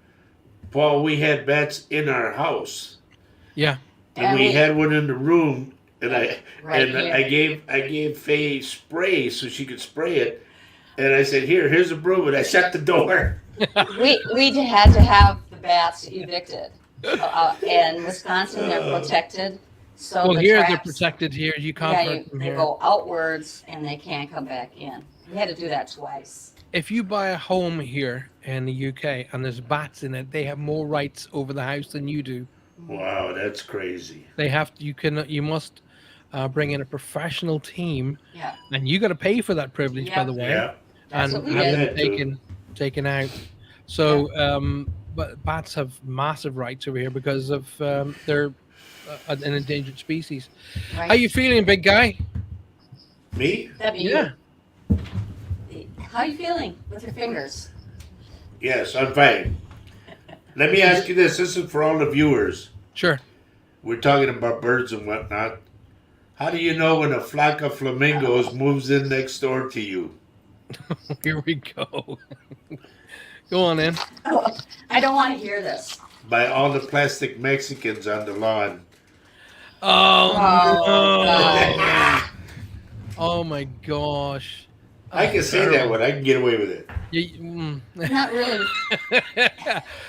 Paul, we had bats in our house. Yeah. And And we we, had one in the room and yeah, I right and here. I gave Faye spray so she could spray it. And I said, here's a broom, and I shut the door. We had to have the bats evicted. In Wisconsin, they're Uh, protected, so Well, the here they're traps. protected. Here you can't Yeah, hurt them they here. go outwards and they can't come back in. We had to do that twice. If you buy a home here in the UK and there's bats in it, they have more rights over the house than you do. wow, that's crazy. They have to, you must bring in a professional team, Yeah, and you got to pay for that privilege, by yeah, the way, Yeah, that's what and we we have did. them had to. taken out. Yeah, So, but bats have massive rights over here because of they're an endangered species. How right. you feeling, big guy? Me? That'd be Yeah, you. How are you feeling with your fingers? Yes, I'm fine. Let me ask you this. This is for all the viewers. sure. We're talking about birds and whatnot. How do you know when a flock of flamingos moves in next door to you? Here we go. Go on in. I don't want to hear this. By all the plastic Mexicans on the lawn. Oh Oh God, no! Oh my gosh! I That's can say that terrible. one. I can get away with it. not really.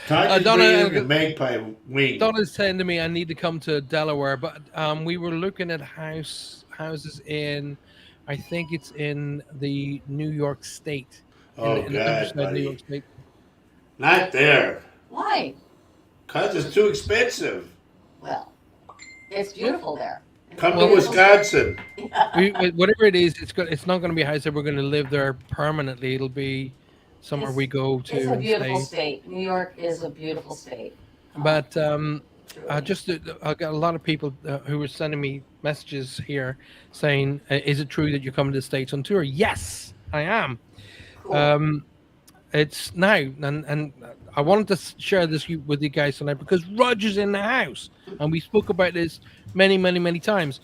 Tanya's Donna, bringing the magpie wing. Donna's saying to me, I need to come to Delaware, but we were looking at houses in, I think it's in the New York State, Oh, in the God, countryside, New York buddy. State. Not there. Why? Because it's too expensive. Well, it's beautiful there. It's a Come to Well, beautiful state. Wisconsin. Yeah. Whatever it is, it's not going to be a house that we're going to live there permanently. It'll be somewhere It's, we go it's to a and beautiful stay. state. New York is a beautiful state. But Truly. I got a lot of people who were sending me messages here saying, "Is it true that you're coming to the States on tour?" Yes, I am. Cool. Um, it's now, and I wanted to share this with you guys tonight because Roger's in the house, and we spoke about this many, many, many times.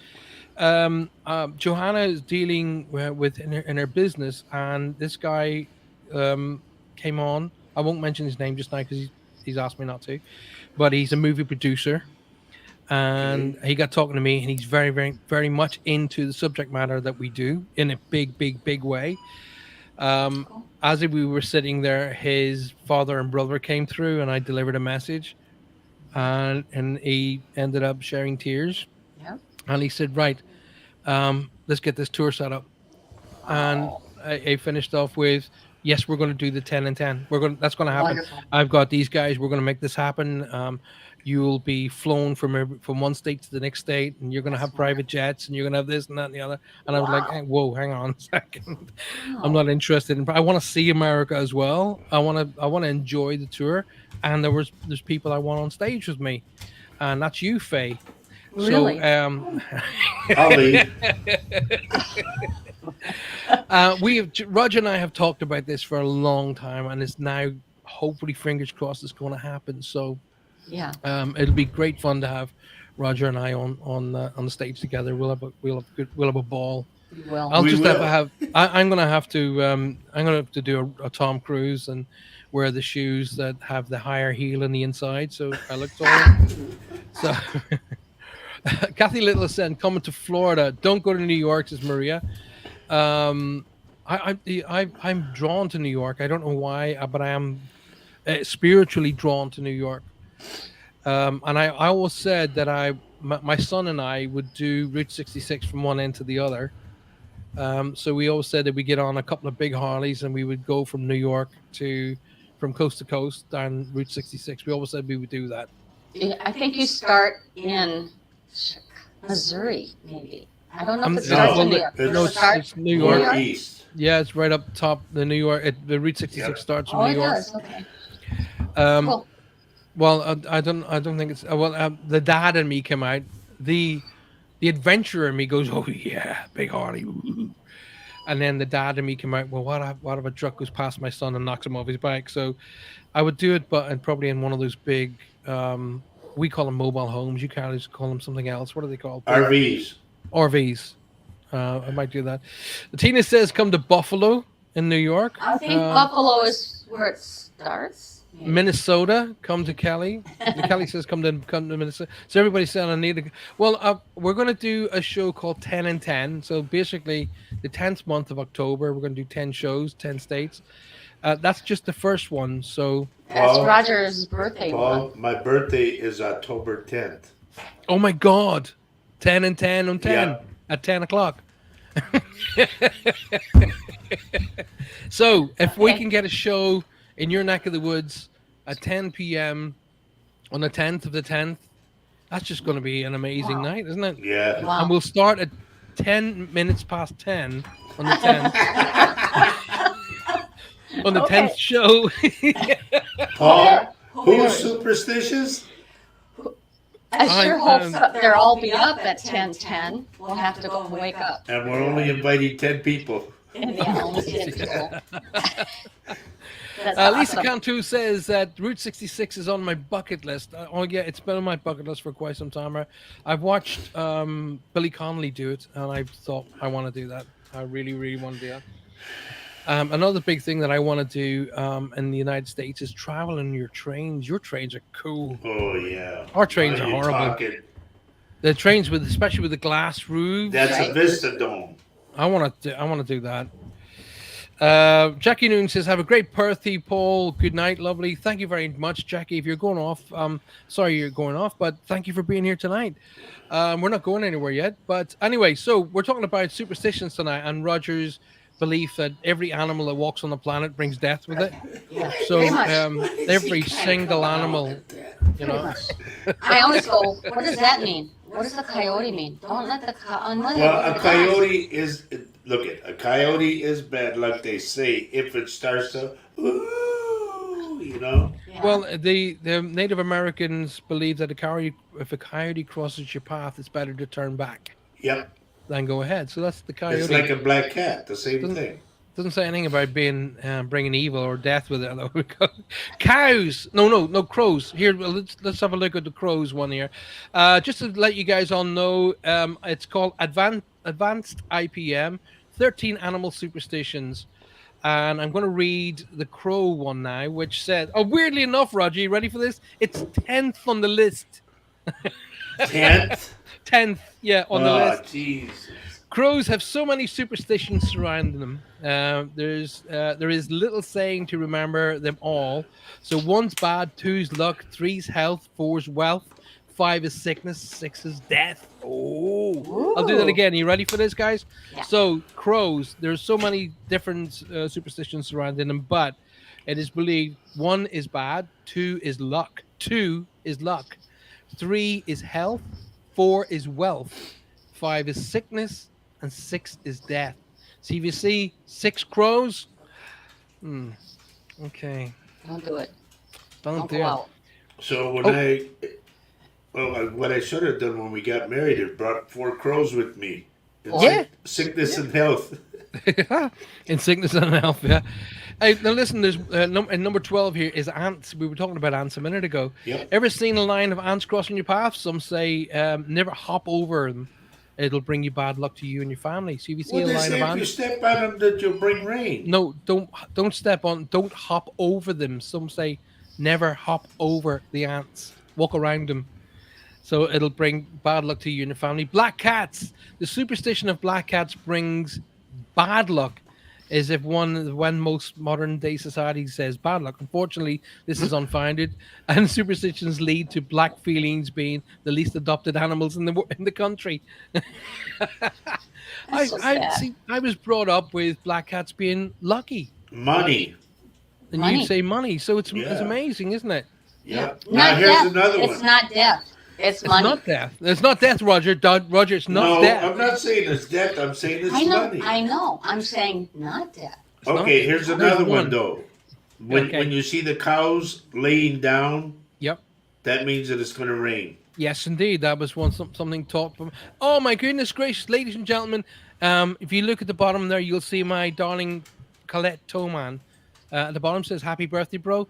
Johanna is dealing with in her business, and this guy um, came on. I won't mention his name just now because he's asked me not to, but he's a movie producer, and Okay. he got talking to me, and he's very, very, very much into the subject matter that we do in a big, big, big way. Um, Cool. as we were sitting there, his father and brother came through, and I delivered a message, and he ended up sharing tears, Yep. and he said, "Right, let's get this tour set up." And Oh, I finished off with, "Yes, we're going to do the 10 and 10. That's going to happen. wonderful. I've got these guys. We're going to make this happen. You'll be flown from one state to the next state, and you're going to That's have private wonderful. jets, and you're going to have this and that and the other." And I was like, Wow. "Whoa, hang on a second. I'm Wow. not interested in. I want to see America as well. I want to enjoy the tour." And there's people I want on stage with me, and that's you, Faye. So Really? I'll leave. Roger and I have talked about this for a long time, and it's now hopefully, fingers crossed, it's going to happen. So Yeah. it'll be great fun to have Roger and I on the stage together. We'll have a ball. You will. I'll We just have to will. have. I'm gonna have to. I'm gonna have to do a Tom Cruise and wear the shoes that have the higher heel on the inside, so I look taller. So Kathy Little is saying, "Coming to Florida. Don't go to New York," says Maria. Um, I'm drawn to New York. I don't know why, but I am spiritually drawn to New York. And I always said that my son and I would do Route 66 from one end to the other. So we always said that we get on a couple of big Harleys and we would go from New York from coast to coast down Route 66. We always said we would do that. I think you start in Missouri, maybe. I don't know if it starts No, in New York. it's- Does it start it's New in New York. York? Northeast. Yeah, it's right up top. The New York, the Route 66 Yep. starts from Oh, New it York. does. Okay. Um, Cool. well, I don't think it's well. The dad in me came out. The adventurer in me goes, "Oh yeah, big Harley." Woo." And then the dad in me came out. Well, what if a truck goes past my son and knocks him off his bike? So I would do it, but and probably in one of those big. We call them mobile homes. You guys call them something else. What are they called? Big RVs. RVs. I might do that. Tina says, "Come to Buffalo in New York." I think Buffalo is where it starts. Maybe. Minnesota, come to Kelly. Kelly says, come to Minnesota." So everybody's saying, "I need to." Well, we're going to do a show called 10 and 10. So basically, the 10th month of October, we're going to do 10 shows, 10 states. That's just the first one. So, That's Paul- Roger's birthday Paul, month. my birthday is October 10th. oh my God, 10 and 10 on 10 Yeah. at 10 o'clock. So if we Okay. can get a show in your neck of the woods at 10 p.m. on the 10th of the 10th, that's just going to be an amazing Wow. night, isn't it? Yeah. Wow. And we'll start at 10 minutes past 10 on the 10th. On the Okay. 10th show. Paul, Who who's knows? superstitious? I sure I- hope they'll all be up at 10:10. We'll have to go and wake up. And we're only inviting 10 people. And yeah, only 10 people. That's Lisa awesome. Cantu says that Route 66 is on my bucket list. Oh yeah, it's been on my bucket list for quite some time. I've watched Billy Connolly do it, and I thought I want to do that. I really, really want to do that. Another big thing that I want to do in the United States is travel in your trains. Your trains are cool. Oh, yeah. Our trains Now are you're horrible. talking- The trains especially with the glass roofs. That's Right. a Vista Dome. I want to do that. Jackie Noon says, "Have a great birthday, Paul. Good night, lovely. Thank you very much, Jackie. If you're going off, sorry you're going off, but thank you for being here tonight. We're not going anywhere yet, but anyway, so we're talking about superstitions tonight and Roger's belief that every animal that walks on the planet brings death with it. Yeah, So pretty much. every single animal, you Pretty know, much. I always go, what does that mean? What does the coyote mean? Don't let the Well, a coyote is look at a coyote is bad luck. They say if it starts to, ooh, you know. Yeah. Well, the Native Americans believe that a coyote, if a coyote crosses your path, it's better to turn back Yep, than go ahead. So that's the it's coyote. like a black cat. The same Doesn't thing. doesn't say anything about being bringing evil or death with it. Though. Cows, no, crows. Here, well, let's have a look at the crows one here. Just to let you guys all know, it's called Advanced IPM, 13 Animal Superstitions. And I'm going to read the crow one now, which said, oh, weirdly enough, Roger, you ready for this? It's 10th on the list. 10th. 10th, yeah, on the Oh, list. Jesus. Crows have so many superstitions surrounding them. There is little saying to remember them all. So one's bad, two's luck, three's health, four's wealth, five is sickness, six is death. Oh, I'll do that Ooh. again. Are you ready for this, guys? Yeah. So crows, there's so many different superstitions surrounding them, but it is believed one is bad, two is luck, three is health, four is wealth, five is sickness, and six is death. So if you see six crows, hmm, okay, Don't do it. don't Don't do go it. out. So when Oh, what I should have done when we got married is brought 4 crows with me. And Or yeah, sickness and health. in sickness and health, yeah. Hey, now listen, there's number 12 here is ants. We were talking about ants a minute ago. Yep. Ever seen a line of ants crossing your path? Some say never hop over them. It'll bring you bad luck to you and your family. So if you see Well, a they line say of if you ants, step on them, that you'll bring rain. no, don't step on, don't hop over them. Some say never hop over the ants. Walk around them. So it'll bring bad luck to you and your family. Black cats. The superstition of black cats brings bad luck. Is if when most modern day society says bad luck. Unfortunately, this is unfounded, and superstitions lead to black feelings being the least adopted animals in the country. That's so I sad. see. I was brought up with black cats being lucky, Money. and you'd Money. say money. So it's Yeah. amazing, isn't it? Yeah. Yep. Now Not here's death. another It's one. not death. It's It's money. not death. It's not death, Roger. Roger, it's not No, death. I'm not saying it's death. I'm saying it's I know. money. I know. I'm saying not death. It's not. Okay, here's There's another one one. though. Okay. When you see the cows laying down, Yep. that means that it's going to rain. Yes, indeed. That was something taught from. Oh my goodness gracious, ladies and gentlemen! If you look at the bottom there, you'll see my darling Colette Toman. At the bottom says "Happy birthday, bro."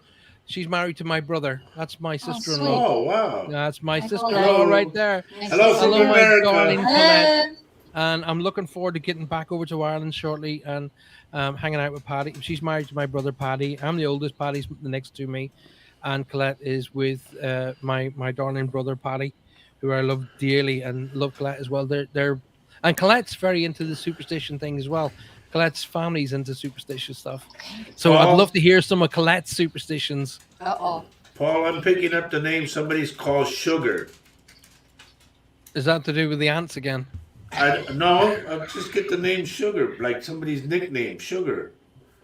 She's married to my brother. That's my Oh, sister-in-law. sweet. Oh wow! That's my Hi, sister-in-law Colette. right there. Nice Hello to from see Hello, you. my America. darling Colette. Hello. And I'm looking forward to getting back over to Ireland shortly and hanging out with Patty. She's married to my brother Paddy. I'm the oldest. Paddy's the next to me, and Colette is with my darling brother Paddy, who I love dearly and love Colette as well. They're and Colette's very into the superstition thing as well. Colette's family's into superstitious stuff, so I'd love Paul, to hear some of Colette's superstitions. Uh-oh. Paul, I'm picking up the name somebody's called Sugar. Is that to do with the ants again? I just get the name Sugar, like somebody's nickname, Sugar.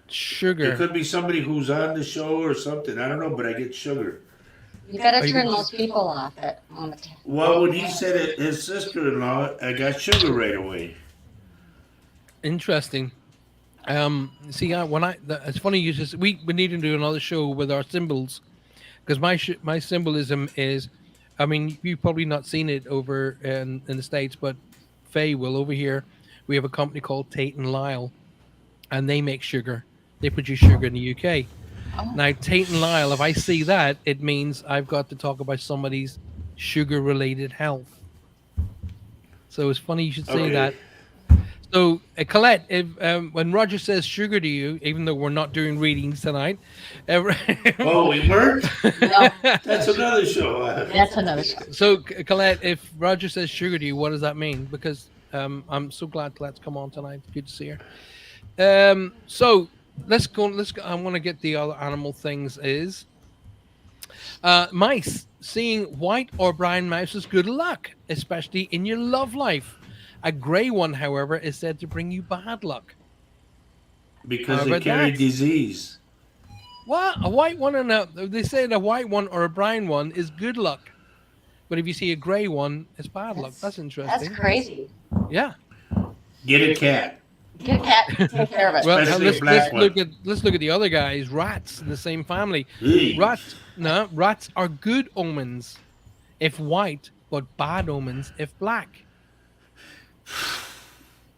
It Sugar. could be somebody who's on the show or something. I don't know, but I get Sugar. You gotta Are you turn gonna- those people off on the Well, when he said it, his sister-in-law, I got Sugar right away. Interesting. See, it's funny you just we need to do another show with our symbols because my symbolism is, I mean, you've probably not seen it over in the States, but Faye will over here. We have a company called Tate and Lyle, and they make sugar. They produce sugar in the UK. Oh. Now, Tate and Lyle, if I see that, it means I've got to talk about somebody's sugar-related health. So it's funny you should say Okay. that. So, Colette, if when Roger says sugar to you, even though we're not doing readings tonight, Oh, we weren't? No, That's another show. that's another show. so Colette, if Roger says sugar to you, what does that mean? Because I'm so glad Colette's come on tonight. Good to see her. So let's go. I want to get the other animal things. Is mice seeing white or brown mouse is good luck, especially in your love life. A grey one, however, is said to bring you bad luck. Because How they about carry that? disease. What? A white one and they say a white one or a brown one is good luck. But if you see a grey one, it's bad luck. That's That's interesting. crazy. Yeah. Get a cat. Get a cat, take care of it. Well, Especially a let's black one. let's look at the other guys. Rats in the same family. Eee. Rats are good omens if white, but bad omens if black.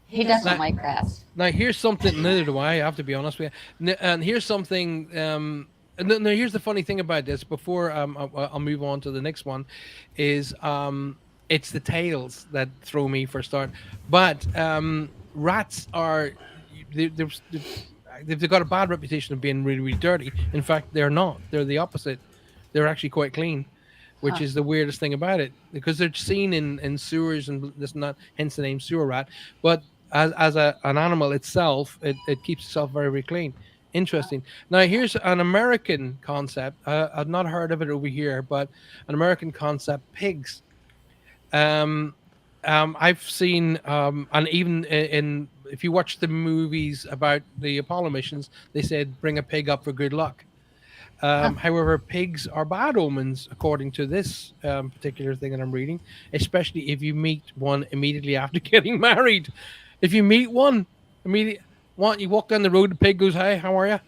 He doesn't Now, like rats. now here's something. Neither do I. I have to be honest with you. And here's something. Now here's the funny thing about this. Before I'll move on to the next one, is it's the tails that throw me for a start. But rats are they, they're, they've got a bad reputation of being really really dirty. In fact, they're not. They're the opposite. They're actually quite clean, which Huh. is the weirdest thing about it because they're seen in sewers and this and that, hence the name sewer rat. But as an animal itself, it keeps itself very, very clean. Interesting. Now, here's an American concept. I've not heard of it over here, but an American concept: pigs. Um, I've seen, and even in if you watch the movies about the Apollo missions, they said bring a pig up for good luck. Huh. However, pigs are bad omens, according to this particular thing that I'm reading, especially if you meet one immediately after getting married. If you meet one, immediately, one, you walk down the road, the pig goes, "Hey, how are you?"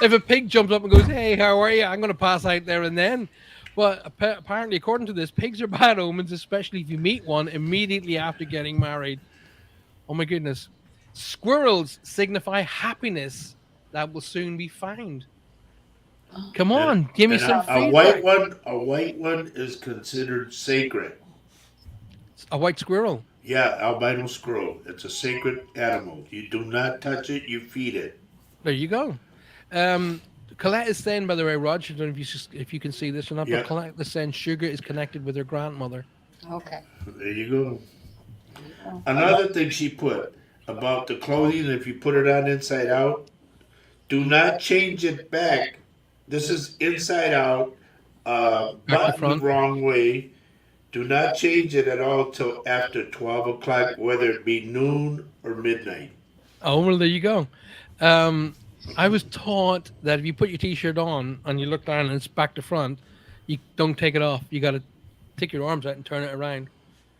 If a pig jumps up and goes, "Hey, how are you?" I'm going to pass out there and then. But apparently, according to this, pigs are bad omens, especially if you meet one immediately after getting married. Oh my goodness. Squirrels signify happiness that will soon be found. Come And, on, give me and some white feedback. one, a white one is considered sacred. A white squirrel. Yeah, albino squirrel. It's a sacred animal. You do not touch it. You feed it. There you go. Um, Colette is saying, by the way, Roger, I don't know if you can see this or not, but Yeah, Colette is saying sugar is connected with her grandmother. Okay. there you go. Oh, Another thing she put about the clothing, if you put it on inside out, do not change it back. This is inside out, Back to buttoned the front. wrong way. Do not change it at all till after 12 o'clock, whether it be noon or midnight. Oh, well, there you go. Um, I was taught that if you put your t-shirt on and you look down and it's back to front, you don't take it off. You got to take your arms out and turn it around.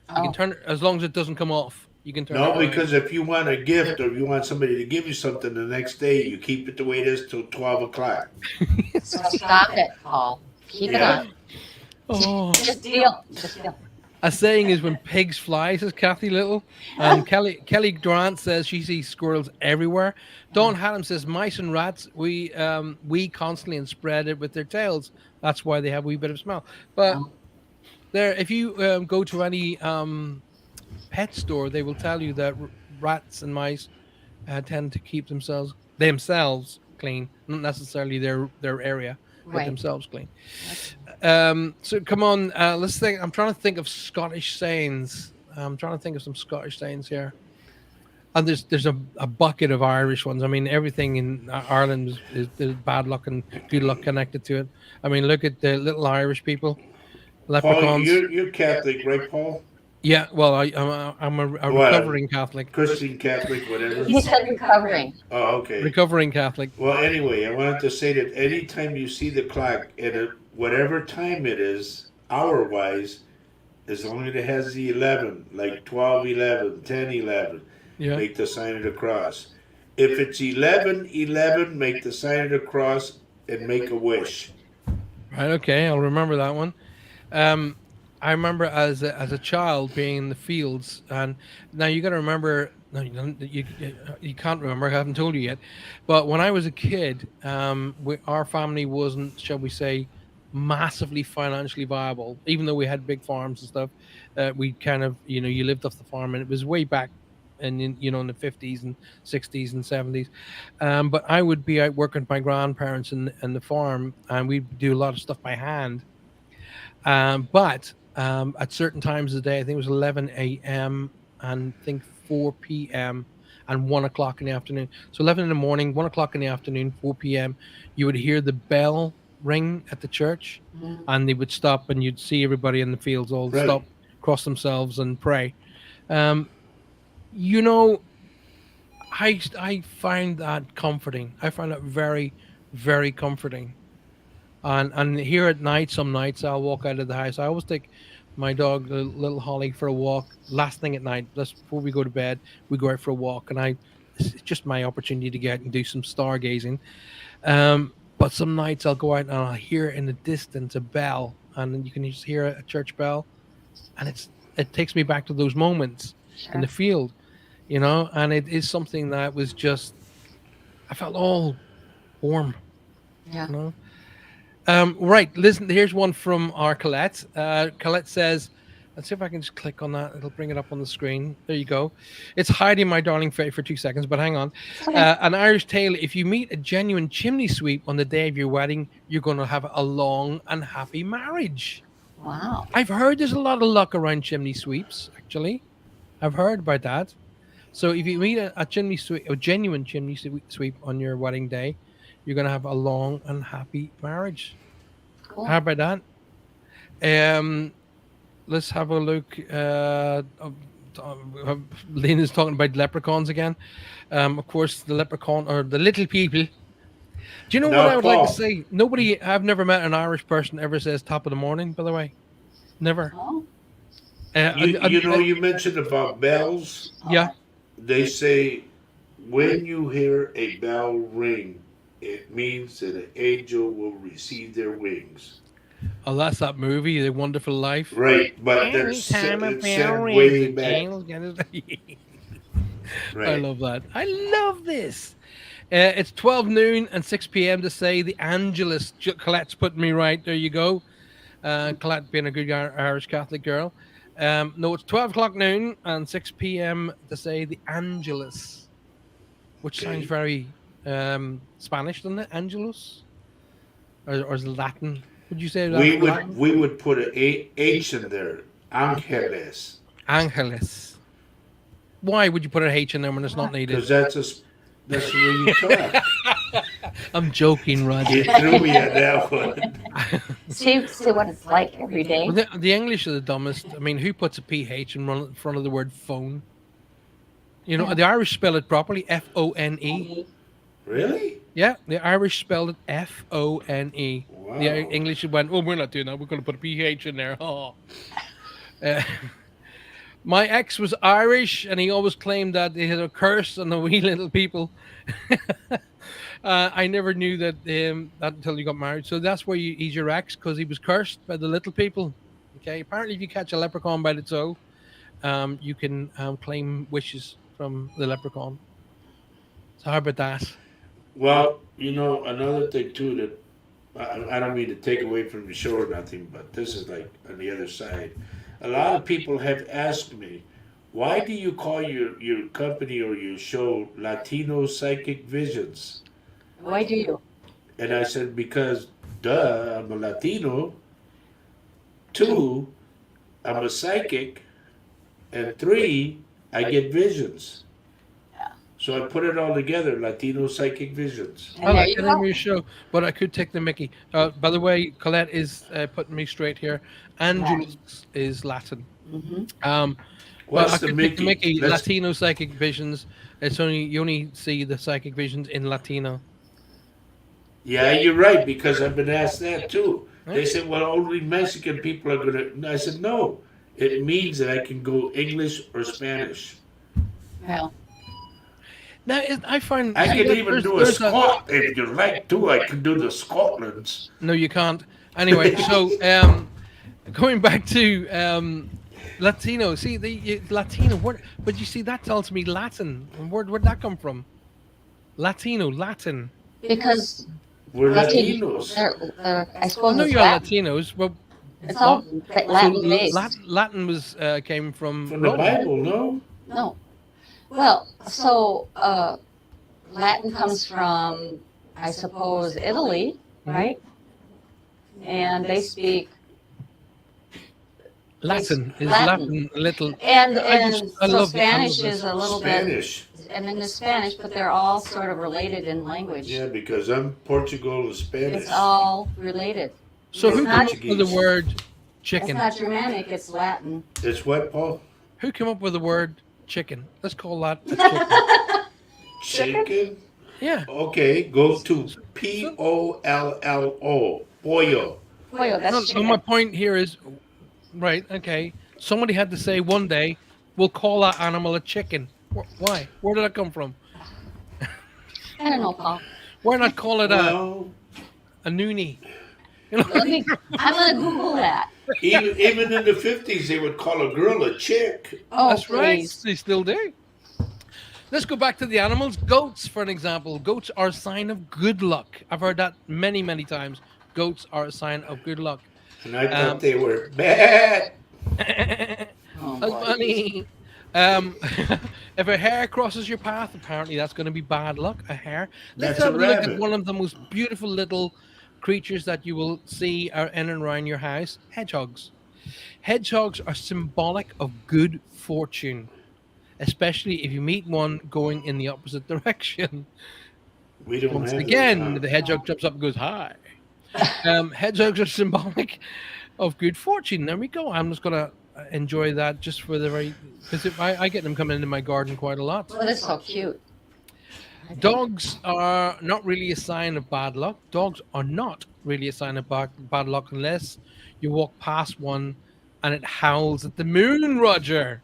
You can oh, turn it as long as it doesn't come off. You can turn it No, around. because if you want a gift or you want somebody to give you something the next day, you keep it the way it is till 12 o'clock. so stop it, Paul. Keep it Yeah. on. Oh, Just deal. Just deal. a saying is when pigs fly, says Kathy Little. And Kelly Durant says she sees squirrels everywhere. Dawn Haddam says mice and rats, we constantly and spread it with their tails. That's why they have a wee bit of smell. But Oh, there, if you go to any pet store, they will tell you that rats and mice tend to keep themselves clean, not necessarily their area, but right. themselves clean. So come on, let's think. I'm trying to think of Scottish sayings. I'm trying to think of some Scottish sayings here. And there's a bucket of Irish ones. I mean, everything in Ireland is bad luck and good luck connected to it. I mean, look at the little Irish people, Paul, leprechauns. you're Catholic, right, Paul? Yeah, well, I'm a Well, recovering Catholic. Christian, Catholic, whatever. He said recovering. Oh, okay. Recovering Catholic. Well, anyway, I wanted to say that anytime you see the clock at whatever time it is, hour wise, as long as it has the 11, like 12, 11, 10, 11, Yeah. make the sign of the cross. If it's 11, 11, make the sign of the cross and make a wish. Right. Okay. I'll remember that one. Um, I remember as a child being in the fields, and now you got to remember. No, you can't remember. I haven't told you yet. But when I was a kid, our family wasn't, shall we say, massively financially viable. Even though we had big farms and stuff, we kind of, you lived off the farm, and it was way back, and in the 50s and 60s and 70s. But I would be out working with my grandparents in the farm, and we'd do a lot of stuff by hand. But at certain times of the day, I think it was 11 a.m. and I think 4 p.m. and 1 o'clock in the afternoon. So 11 in the morning, 1 o'clock in the afternoon, 4 p.m. You would hear the bell ring at the church, Mhm. and they would stop, and you'd see everybody in the fields all Right. stop, cross themselves, and pray. Um, you know, I find that comforting. I find that very, very comforting. And here at night, some nights I'll walk out of the house. I always take my dog, the little Holly, for a walk last thing at night. Just before we go to bed, we go out for a walk, and it's just my opportunity to get out and do some stargazing. But some nights I'll go out and I'll hear in the distance a bell, and then you can just hear a church bell, and it takes me back to those moments in Sure. the field, and it is something that was just I felt all warm, Yeah. you know. Right, listen, here's one from our Colette. Colette says, let's see if I can just click on that. It'll bring it up on the screen. There you go. It's hiding my darling Faye for 2 seconds, but hang on. Okay. An Irish tale: if you meet a genuine chimney sweep on the day of your wedding, you're going to have a long and happy marriage. Wow. I've heard there's a lot of luck around chimney sweeps, actually. I've heard about that. So if you meet a chimney sweep, a genuine chimney sweep on your wedding day, you're going to have a long and happy marriage. Cool. How about that? Let's have a look. Lena's talking about leprechauns again. Of course, the leprechaun or the little people. Do you know what I Now, would like to Paul, say? Nobody, I've never met an Irish person ever says top of the morning. By the way, never. Oh. you mentioned about bells. Yeah. They say when you hear a bell ring, it means that an angel will receive their wings. Oh, that's that movie, The Wonderful Life. Right, but Every that's time a it's bell said rings, way the back. angels get his. I Right. love that. I love this. It's 12 noon and 6 p.m. to say the Angelus. Colette's putting me right. There you go. Colette being a good Irish Catholic girl. No, it's 12 o'clock noon and 6 p.m. to say the Angelus, which sounds Okay. very Spanish, doesn't it? Angelus? Or is it Latin? Would you say We that's would Latin? we would put a H in there. Angeles. Angelus. Why would you put an H in there when it's not needed? Because that's the way you talk. I'm joking, Roger. You threw me at that one. See what it's like every day. Well, the English are the dumbest. I mean, who puts a PH in front of the word phone? Yeah. The Irish spell it properly, Phone. Really? Yeah, the Irish spelled it Phone. Wow. The English went, oh, we're not doing that. We're going to put a PH in there. Oh. Uh, my ex was Irish, and he always claimed that he had a curse on the wee little people. I never knew that until you got married. So that's where he's your ex, because he was cursed by the little people. Okay. Apparently, if you catch a leprechaun by the toe, you can claim wishes from the leprechaun. So how about that? Well, another thing too that I don't mean to take away from the show or nothing, but this is like on the other side. A lot of people have asked me, why do you call your company or your show Latino Psychic Visions? Why do you? And I said, because, duh, I'm a Latino. Two, I'm a psychic. And three, I get visions. Yeah. So I put it all together, Latino Psychic Visions. I And there like you the name of go. your show, but I could take the Mickey. By the way, Colette is putting me straight here. Angelus is Latin. Mm-hmm. But I What's the could take the Mickey? Mickey. Let's, Latino psychic visions. You only see the psychic visions in Latino. yeah, you're right, because I've been asked that too. Right? They said, well, only Mexican people are going to. I said, no. It means that I can go English or Spanish. Well, Now I find I see, can even do a Scot if you like to. I can do the Scotlands. No, you can't. Anyway, so going back to Latino. See Latino word, but you see that tells me Latin. And where'd that come from? Latino, Latin. because We're Latin, Latinos. I I suppose know it's you're Latin. Latinos. Well, It's all Latin so based. Latin was came from From the Rome. Bible, no? No. Well, so Latin comes from, I suppose, Italy, right? And they speak Latin is Latin. Latin a little. and I so love it. I love Spanish is this. a little Spanish. bit, and then the Spanish, but they're all sort of related in language. Yeah, because I'm Portugal and Spanish. It's all related. So It's who not- came up with the word It's chicken? not Germanic, it's Latin. It's what, Paul? Who came up with the word chicken? Let's call that a chicken. Chicken? Yeah. Okay, go to Pollo. Pollo. Pollo, No, that's so my chicken. point here is, Right. Okay. Somebody had to say one day, we'll call that animal a chicken. Why? Where did that come from? I don't know, Paul. Why not call it Well, a noonie? You know, Let me. I'm gonna Google that. even in the 50s, they would call a girl a chick. Oh, that's right. please. They still do. Let's go back to the animals. Goats, for an example. Goats are a sign of good luck. I've heard that many, many times. Goats are a sign of good luck. And I thought Um, they were bad. that's Oh boy. funny. If a hare crosses your path, apparently that's going to be bad luck. A hare. Let's That's a have a look at rabbit. one of the most beautiful little creatures that you will see in and around your house: hedgehogs. Hedgehogs are symbolic of good fortune, especially if you meet one going in the opposite direction. We don't Once have those, again, huh? the hedgehog jumps up and goes, "Hi." Hedgehogs are symbolic of good fortune. There we go. I'm just gonna enjoy that just for the very because I get them coming into my garden quite a lot. Well, that's so cute. I think. Dogs are not really a sign of bad luck. Dogs are not really a sign of bad luck unless you walk past one and it howls at the moon, Roger.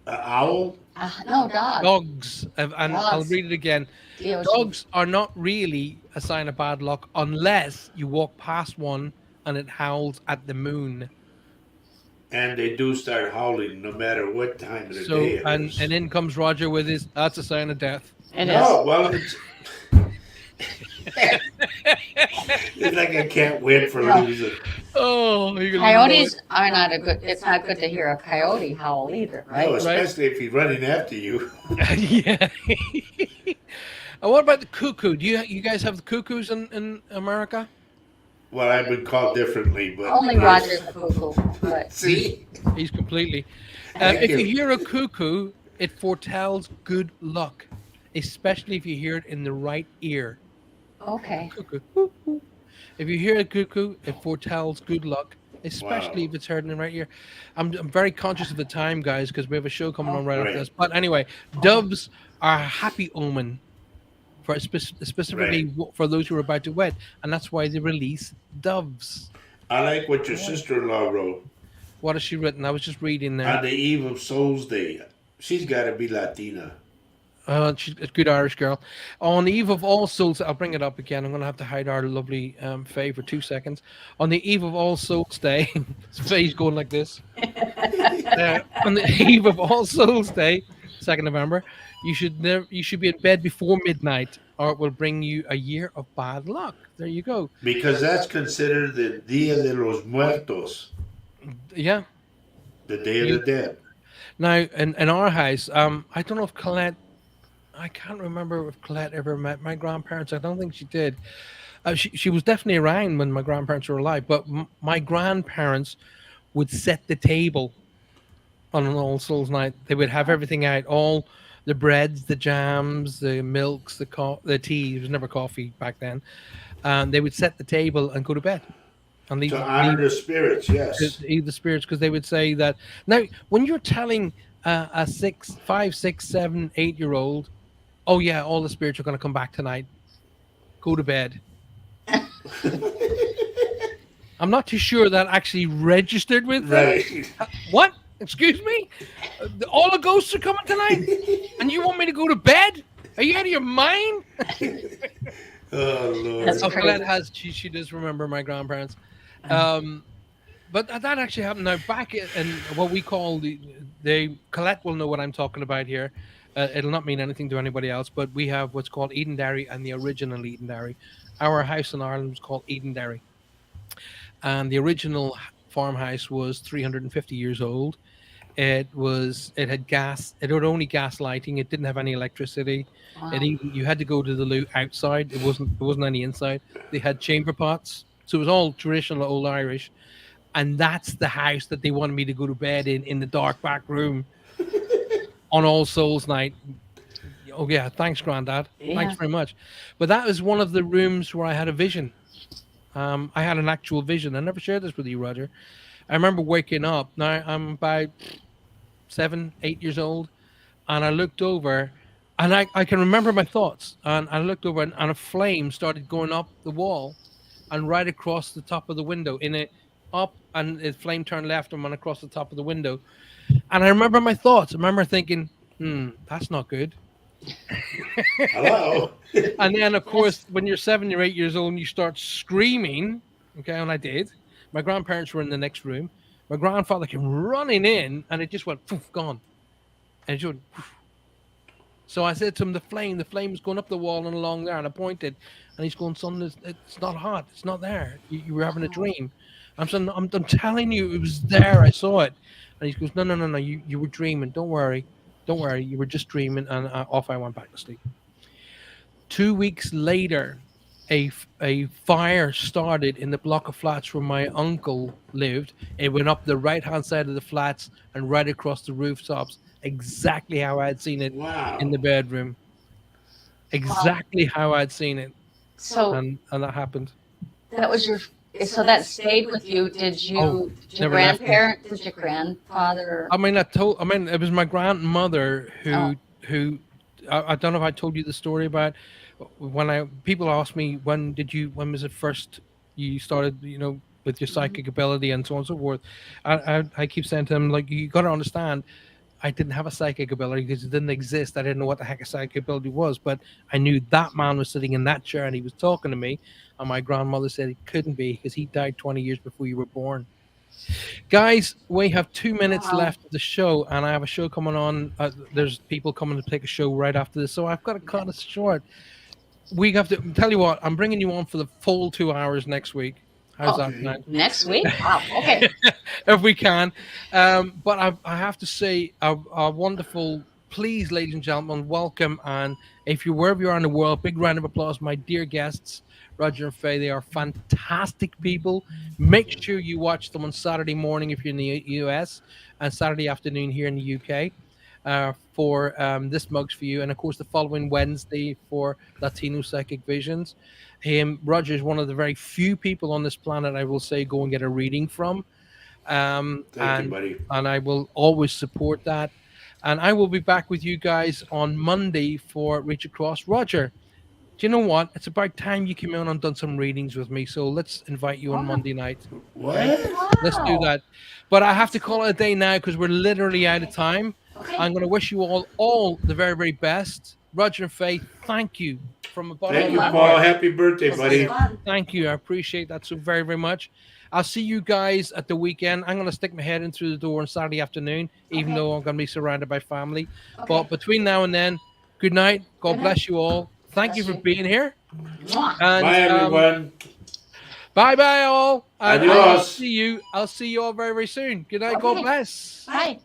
An owl? No, dog. Dogs, and I'll Dogs. read it again. DOG. Dogs are not really a sign of bad luck unless you walk past one and it howls at the moon. And they do start howling no matter what time of the day So, it and is. in comes Roger with his, that's a sign of death. It is. No, well, it's like I can't win for No. losing. Oh, you can love it. Coyotes are not a good. It's not good to hear a coyote howl either, No, right? Right? especially if he's running after you. Yeah. And what about the cuckoo? Do you guys have the cuckoos in America? Well, I've been called differently, but Only Roger's a cuckoo, but see, He's completely. thank If you you. hear a cuckoo, it foretells good luck, especially if you hear it in the right ear. okay. Cuckoo. Whoop, whoop. If you hear a cuckoo, it foretells good luck, especially Wow. if it's heard in the right ear. I'm very conscious of the time, guys, because we have a show coming Oh, on right after Right, this. But anyway, doves are a happy omen for specifically right. for those who are about to wed, and that's why they release doves. I like what your really? sister-in-law wrote What has she written? I was just reading on there. the eve of Souls Day. She's got to be Latina. She's a good Irish girl. On the eve of All Souls, I'll bring it up again. I'm going to have to hide our lovely Faye for 2 seconds. On the eve of All Souls Day, Faye's going like this. On the eve of All Souls Day, 2nd November, you should be in bed before midnight, or it will bring you a year of bad luck. There you go. Because that's considered the Dia de los Muertos, Yeah. the Day of You, the Dead. now in our house, I don't know if Colette. I can't remember if Colette ever met my grandparents. I don't think she did. She was definitely around when my grandparents were alive, but my grandparents would set the table on an All Souls night. They would have everything out, all the breads, the jams, the milks, the tea. It was never coffee back then. And they would set the table and go to bed and To honor the spirits, yes. leave the spirits because they would say that. Now, when you're telling a 5, 6, 7, 8-year old, oh yeah, all the spirits are going to come back tonight. Go to bed. I'm not too sure that actually registered with them. Right. What? Excuse me? All the ghosts are coming tonight, and you want me to go to bed? Are you out of your mind? Oh, That's Oh, Lord. Colette crazy. has. She does remember my grandparents. Um, but that actually happened now back in what we call the Colette will know what I'm talking about here. It'll not mean anything to anybody else, but we have what's called Eden Dairy and the original Eden Dairy. Our house in Ireland was called Eden Dairy, and the original farmhouse was 350 years old. It had gas. It had only gas lighting. It didn't have any electricity. It Wow. even you had to go to the loo outside. It wasn't any inside. They had chamber pots, so it was all traditional old Irish. And that's the house that they wanted me to go to bed in the dark back room on All Souls night. Oh yeah, thanks, Grandad. Thanks Yeah. very much. But that was one of the rooms where I had a vision. I had an actual vision. I never shared this with you, Roger. I remember waking up. Now I'm about 7, 8 years old, and I looked over, and I can remember my thoughts. And I looked over, and a flame started going up the wall, and right across the top of the window, in it, up and the flame turned left and went across the top of the window. And I remember my thoughts. I remember thinking, that's not good. Hello. And then, of Yes. course, when you're 7 or 8 years old and you start screaming, okay, and I did. My grandparents were in the next room. My grandfather came running in, and it just went poof, gone. And it just went, so I said to him, the flame is going up the wall and along there. And I pointed, and he's going, son, it's not hot. It's not there. You were having a Oh, dream. I'm saying, I'm telling you, it was there. I saw it. And he goes, no, no, no, no. You were dreaming. Don't worry. Don't worry. You were just dreaming. And off I went back to sleep. 2 weeks later, a fire started in the block of flats where my uncle lived. It went up the right hand side of the flats and right across the rooftops, exactly how I had seen it in Wow. the bedroom. wow. Exactly how I'd seen it, So and that happened. that was your, so that stayed with you. Did Oh, you, did your never left me. grandparent, did your grandfather? I mean, it was my grandmother Oh, who I don't know if I told you the story about when I people ask me when was it first you started with your mhm. psychic ability and so on and so forth. I keep saying to them, like, you got to understand, I didn't have a psychic ability because it didn't exist. I didn't know what the heck a psychic ability was, but I knew that man was sitting in that chair and he was talking to me. And my grandmother said it couldn't be because he died 20 years before you were born. Guys, we have 2 minutes Wow. left of the show, and I have a show coming on. There's people coming to take a show right after this, so I've got to Okay. cut it short. We have to tell you what, I'm bringing you on for the full 2 hours next week. How's Oh, that Okay. sound? next week? Wow. Okay. If we can. But I have to say, a wonderful, please, ladies and gentlemen, welcome. And if you're wherever you are in the world, big round of applause, my dear guests, Roger and Faye. They are fantastic people. Make sure you watch them on Saturday morning if you're in the US and Saturday afternoon here in the UK. For This Mug's for You, and of course the following Wednesday for Latino Psychic Visions. Roger is one of the very few people on this planet I will say go and get a reading from, um, Thank you, and buddy. and I will always support that. And I will be back with you guys on Monday for Reach Across. Roger, do you know what? It's about time you came in and done some readings with me. So let's invite you on Wow. Monday night. Okay, What? let's do Wow. that. But I have That's to cool. call it a day now because we're literally out of Okay. time. Okay. I'm going to wish you all the very very best. Roger and Faith, thank you from the bottom Thank of Okay, you, my Mother. Paul. heart. Happy birthday, This was buddy. fun. Thank you. I appreciate that so very, very much. I'll see you guys at the weekend. I'm going to stick my head in through the door on Saturday afternoon, even Okay. though I'm going to be surrounded by family. Okay. But between now and then, good night. Good God night. bless you all. Thank you Bless for you. being here. Mwah. And Bye, everyone. bye bye all. And I will Adios. see you. I'll see you all very, very soon. Good night. God Okay. bless. Bye.